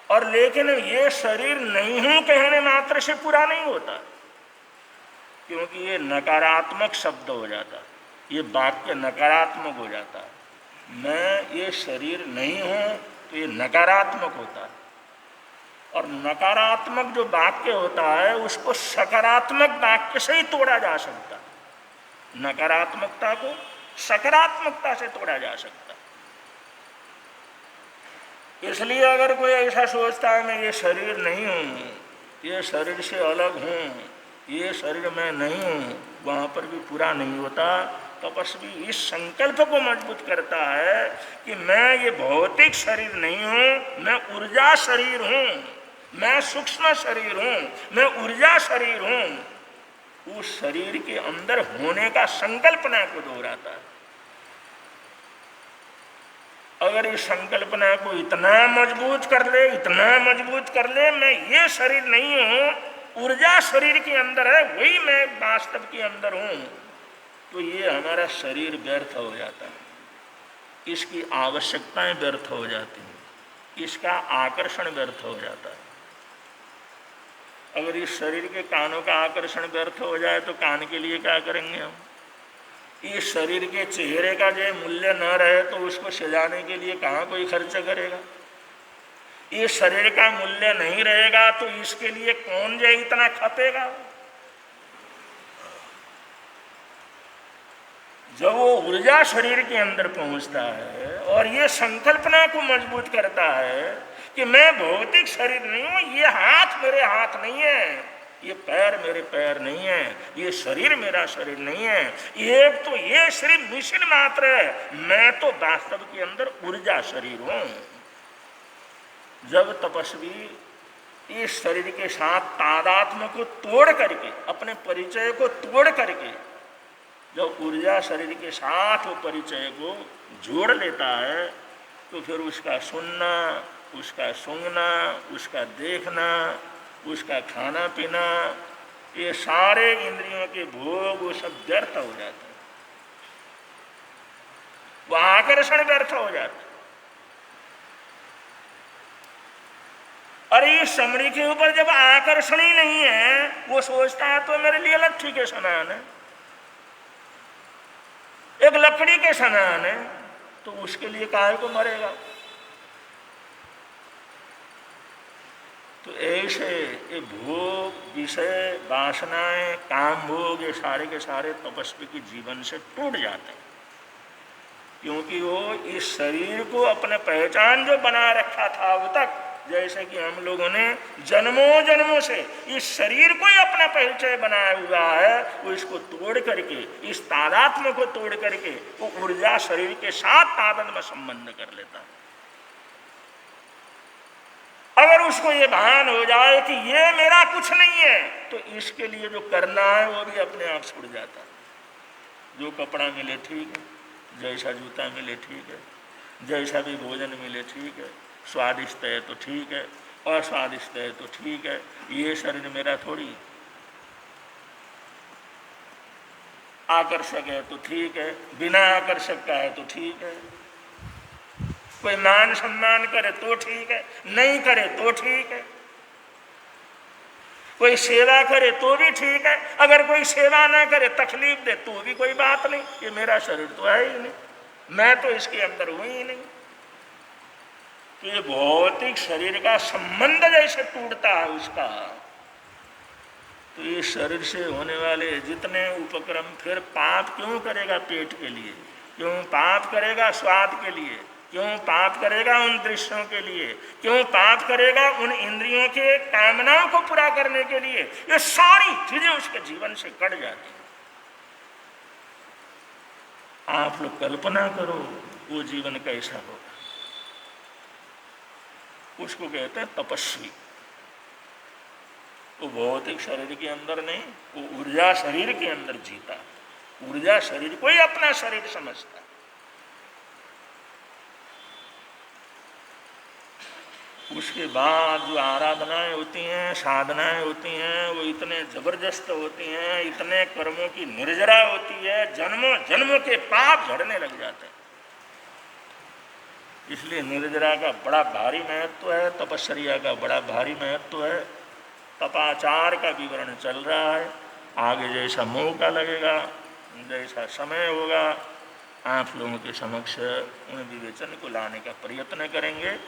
A: और लेकिन ये शरीर नहीं हूँ कहने मात्र से पूरा नहीं होता, क्योंकि ये नकारात्मक शब्द हो जाता, ये वाक्य नकारात्मक हो जाता है। मैं ये शरीर नहीं हूँ तो ये नकारात्मक होता है, और नकारात्मक जो वाक्य होता है उसको सकारात्मक वाक्य से ही तोड़ा जा सकता है। नकारात्मकता को सकारात्मकता से तोड़ा जा सकता है। इसलिए अगर कोई ऐसा सोचता है मैं ये शरीर नहीं हूँ, ये शरीर से अलग हूँ, ये शरीर मैं नहीं हूँ, वहाँ पर भी पूरा नहीं होता। तपस्वी इस संकल्प को मजबूत करता है कि मैं ये भौतिक शरीर नहीं हूँ, मैं ऊर्जा शरीर हूँ, मैं सूक्ष्म शरीर हूँ, मैं ऊर्जा शरीर हूँ। उस शरीर के अंदर होने का संकल्पना को दोहराता है। अगर इस संकल्पना को इतना मजबूत कर ले, मैं ये शरीर नहीं हूँ, ऊर्जा शरीर के अंदर है, वही मैं वास्तव के अंदर हूँ, तो ये हमारा शरीर व्यर्थ हो जाता है, इसकी आवश्यकताएं व्यर्थ हो जाती हैं, इसका आकर्षण व्यर्थ हो जाता है। अगर इस शरीर के कानों का आकर्षण व्यर्थ हो जाए तो कान के लिए क्या करेंगे हम? इस शरीर के चेहरे का जो मूल्य न रहे तो उसको सजाने के लिए कहाँ कोई खर्च करेगा? इस शरीर का मूल्य नहीं रहेगा तो इसके लिए कौन जो इतना खपेगा? जब वो ऊर्जा शरीर के अंदर पहुंचता है और ये संकल्पना को मजबूत करता है कि मैं भौतिक शरीर नहीं हूं, ये हाथ मेरे हाथ नहीं है, ये पैर मेरे पैर नहीं है, ये शरीर मेरा शरीर नहीं है, ये सिर्फ मिशन मात्र है, मैं तो वास्तव के अंदर ऊर्जा शरीर हूं। जब तपस्वी इस शरीर के साथ तादात्म्य को तोड़ करके, अपने परिचय को तोड़ करके, जब ऊर्जा शरीर के साथ वो परिचय को जोड़ लेता है, तो फिर उसका सुनना, उसका सूंघना, उसका देखना, उसका खाना पीना, ये सारे इंद्रियों के भोग वो सब व्यर्थ हो जाते हैं, वो आकर्षण व्यर्थ हो जाता है। अरे इस समरी के ऊपर जब आकर्षण ही नहीं है, वो सोचता है तो मेरे लिए लट्ठी के समान है, एक लकड़ी के समान है, तो उसके लिए काहे को मरेगा? तो ऐसे ये भोग, विषय, वासनाएं, काम भोग, ये सारे के सारे तपस्वी के जीवन से टूट जाते हैं, क्योंकि वो इस शरीर को अपने पहचान जो बना रखा था अब तक, जैसे कि हम लोगों ने जन्मों जन्मों से इस शरीर को ही अपना परिचय बनाया हुआ है, वो इसको तोड़ करके, इस तादात्म्य को तोड़ करके वो ऊर्जा शरीर के साथ तादात्म्य में संबंध कर लेता है। अगर उसको ये भान हो जाए कि ये मेरा कुछ नहीं है, तो इसके लिए जो करना है वो भी अपने आप छूट जाता है। जो कपड़ा मिले ठीक है, जैसा जूता मिले ठीक है, जैसा भी भोजन मिले ठीक है, स्वादिष्ट है तो ठीक है, अस्वादिष्ट है तो ठीक है, ये शरीर मेरा थोड़ी। आकर्षक है तो ठीक है, बिना आकर्षक का है तो ठीक है, कोई मान सम्मान करे तो ठीक है, नहीं करे तो ठीक है, कोई सेवा करे तो भी ठीक है, अगर कोई सेवा ना करे तकलीफ दे तो भी कोई बात नहीं, ये मेरा शरीर तो है ही नहीं, मैं तो इसके अंदर हूं ही नहीं। तो ये भौतिक शरीर का संबंध जैसे टूटता है उसका, तो ये शरीर से होने वाले जितने उपक्रम, फिर पाप क्यों करेगा पेट के लिए, क्यों पाप करेगा स्वाद के लिए, क्यों पाप करेगा उन दृश्यों के लिए, क्यों पाप करेगा उन इंद्रियों के कामनाओं को पूरा करने के लिए, ये सारी चीजें उसके जीवन से कट जाती हैं। आप लोग कल्पना करो वो जीवन कैसा होगा। उसको कहते हैं तपस्वी। वो भौतिक शरीर के अंदर नहीं, वो ऊर्जा शरीर के अंदर जीता। ऊर्जा शरीर को ही अपना शरीर समझता है। उसके बाद जो आराधनाएं होती हैं, साधनाएं होती हैं, वो इतने जबरदस्त होती हैं, इतने कर्मों की निर्जरा होती है, जन्मों जन्मों के पाप झड़ने लग जाते हैं। इसलिए निर्जरा का बड़ा भारी महत्व है, तपस्या का बड़ा भारी महत्व है। तपाचार का विवरण चल रहा है, आगे जैसा मौका लगेगा, जैसा समय होगा, आप लोगों के समक्ष उन विवेचन को लाने का प्रयत्न करेंगे।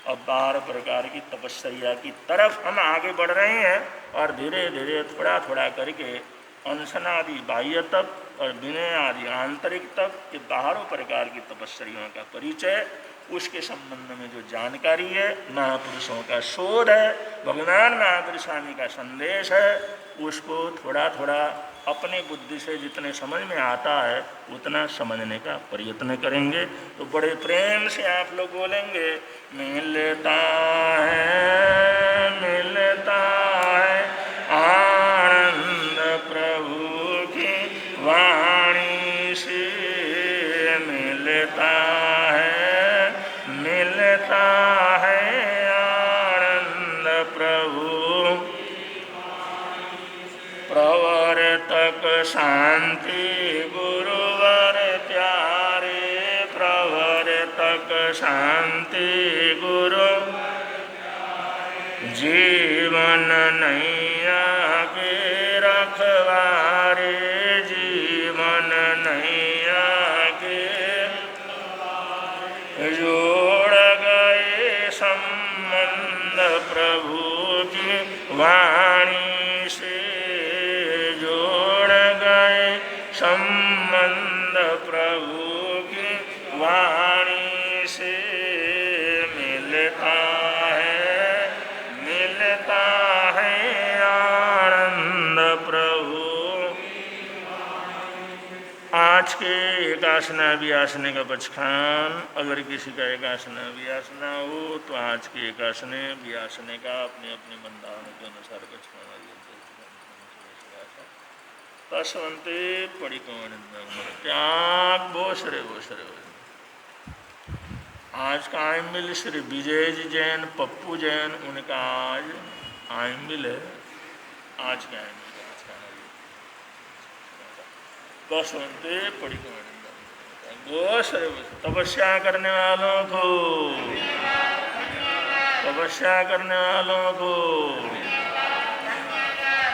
A: अब 12 प्रकार की तपस्या की तरफ हम आगे बढ़ रहे हैं और धीरे धीरे थोड़ा थोड़ा करके अनशनादि बाह्य तप और विनय आदि आंतरिक तप के 12 प्रकार की तपस्याओं का परिचय, उसके संबंध में जो जानकारी है, महापुरुषों का शोध है, भगवान महावीर स्वामी का संदेश है, उसको थोड़ा थोड़ा अपने बुद्धि से जितने समझ में आता है उतना समझने का प्रयत्न करेंगे। तो बड़े प्रेम से आप लोग बोलेंगे, मिलता है आनंद प्रभु की वाणी से, मिलता है आनंद प्रभु प्रवर्तक शांति गुरुवर प्यारे, प्रवर्तक शांति गुरु जीवन नैया के रखवारे, जीवन नैया के जोड़ गए संबंध प्रभु की वाणी से, जोड़ गए संबंध प्रभु की वाणी से, मिलता है आनंद प्रभु। आज के एकासना व्यासने का बचखान, अगर किसी का एकासना व्यासना हो तो आज के एकासने व्यासने का अपने अपने बंधान के अनुसार बचखान पशवंते पड़िकौन त्याग बोसरे बोसरे। आज का आयमिल श्री विजय जी जैन, पप्पू जैन, उनका आज आयमिल है। आज का आयमिल बसवंते पड़िकौन बोसरे बोसरे। तपस्या करने वालों को, तपस्या करने वालों को,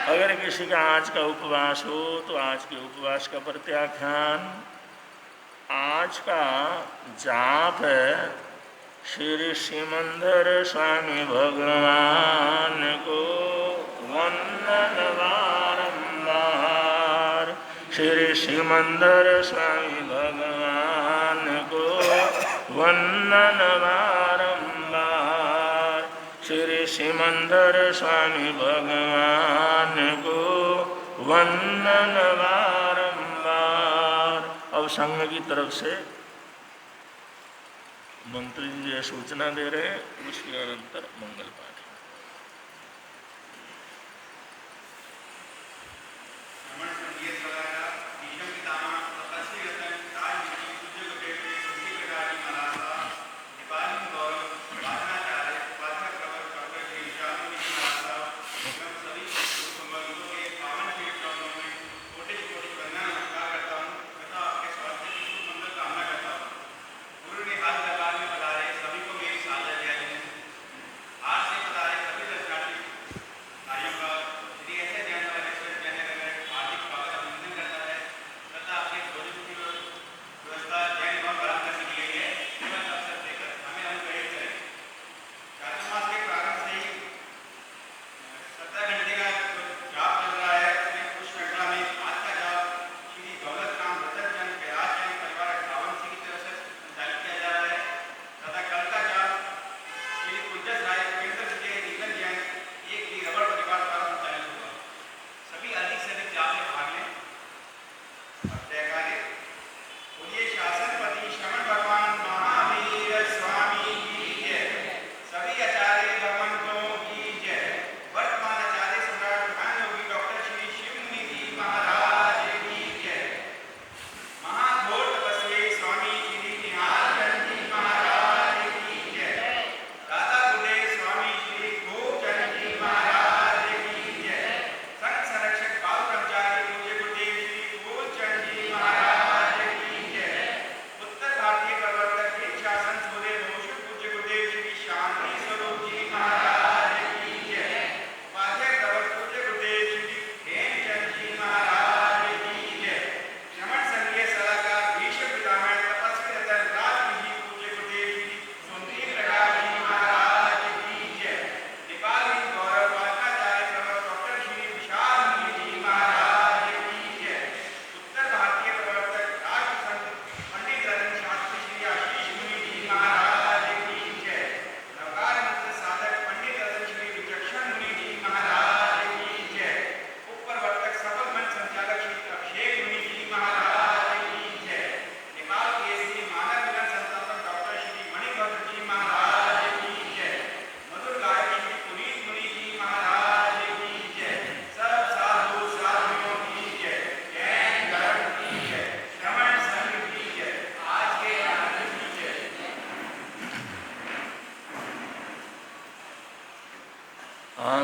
A: अगर किसी का आज का उपवास हो तो आज के उपवास का प्रत्याख्यान। आज का जाप है श्री सिमंदर स्वामी भगवान को वंदन बारंबार, श्री सिमंदर स्वामी भगवान को वंदन बारंबार, श्री सिमंदर स्वामी भगवान को वंदन बारंबार। अब संघ की तरफ से मंत्री जी जो सूचना दे रहे हैं, उसके अनंतर मंगल पाठ।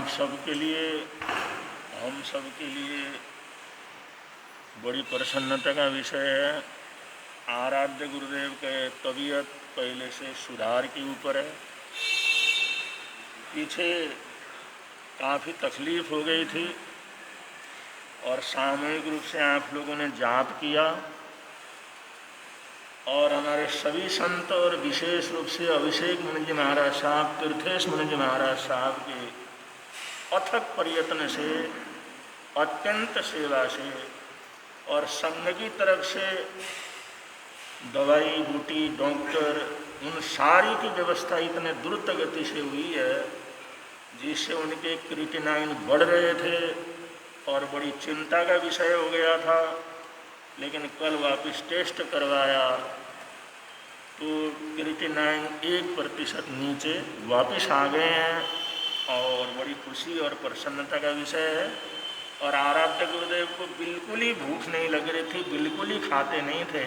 A: आप सबके लिए, हम सबके लिए बड़ी प्रसन्नता का विषय है। आराध्य गुरुदेव के तबीयत पहले से सुधार के ऊपर है। पीछे काफ़ी तकलीफ हो गई थी और सामूहिक रूप से आप लोगों ने जाप किया और हमारे सभी संत और विशेष रूप से अभिषेक मुनि जी महाराज साहब, तीर्थेश मुनि जी महाराज साहब के अथक प्रयत्न से, अत्यंत सेवा से और संघ की तरफ से दवाई बूटी, डॉक्टर, उन सारी की व्यवस्था इतने द्रुत गति से हुई है जिससे उनके क्रिएटिनाइन बढ़ रहे थे और बड़ी चिंता का विषय हो गया था। लेकिन कल वापस टेस्ट करवाया तो क्रिएटिनाइन 1% नीचे वापस आ गए हैं और बड़ी खुशी और प्रसन्नता का विषय है। और आराध्य गुरुदेव को बिल्कुल ही भूख नहीं लग रही थी, बिल्कुल ही खाते नहीं थे।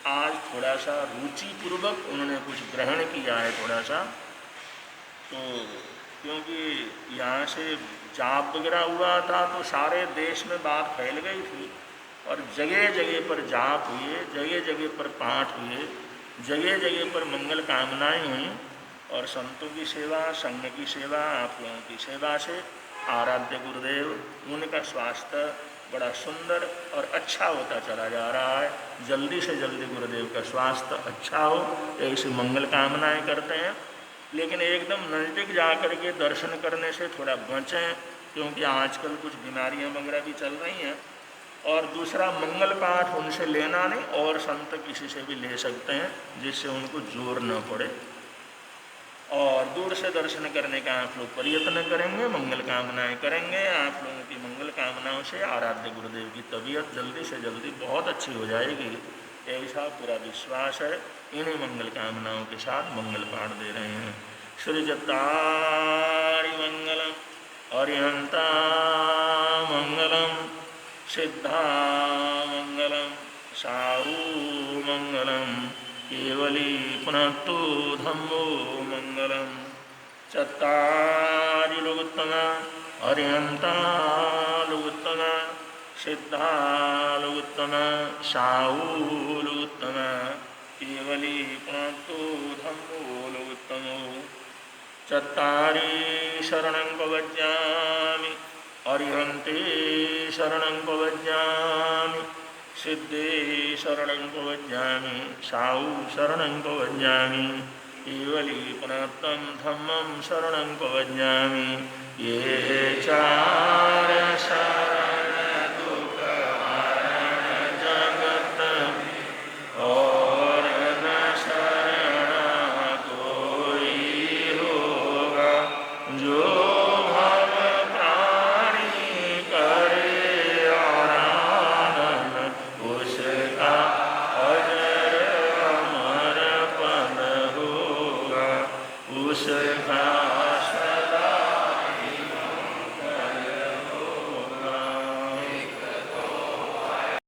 A: आज थोड़ा सा रुचिपूर्वक उन्होंने कुछ ग्रहण किया है थोड़ा सा, तो क्योंकि यहाँ से जाप वगैरह हुआ था तो सारे देश में बात फैल गई थी और जगह जगह पर जाप हुए, जगह जगह पर पाठ हुए, जगह जगह पर मंगल कामनाएं हुई और संतों की सेवा, संघ की सेवा, आप लोगों की सेवा से आराध्य गुरुदेव, उनका स्वास्थ्य बड़ा सुंदर और अच्छा होता चला जा रहा है। जल्दी से जल्दी गुरुदेव का स्वास्थ्य अच्छा हो, ऐसी मंगल कामनाएं करते हैं। लेकिन एकदम नज़दीक जा कर के दर्शन करने से थोड़ा बचें, क्योंकि आजकल कुछ बीमारियां वगैरह भी चल रही हैं। और दूसरा, मंगल पाठ उनसे लेना नहीं और संत किसी से भी ले सकते हैं जिससे उनको जोर न पड़े। और दूर से दर्शन करने का आप लोग प्रयत्न करेंगे, मंगल कामनाएं करेंगे। आप लोगों की मंगल कामनाओं से आराध्य गुरुदेव की तबीयत जल्दी से जल्दी बहुत अच्छी हो जाएगी, ऐसा पूरा विश्वास है। इन्हीं मंगल कामनाओं के साथ मंगल पाठ दे रहे हैं। श्री जतारि मंगलम, अरिहंता मंगलम, सिद्धा मंगलम, साहू मंगलम, केवली पुनः धम्मो मंगलम। चत्तारि लोकोत्तमा, अरिहंता लोकोत्तमा, सिद्धा लोकोत्तमा, साहू लोकोत्तमा, केवली पुनः धम्मो लोकोत्तमो। चत्तारि शरणं प्रपद्यामि, अरिहन्ते शरणं प्रपद्यामि, सिद्धे शरणं प्रपद्यामि, साहू शरणं प्रपद्यामि, केवली पुनः धम्मं शरणं प्रपद्यामि। ये चार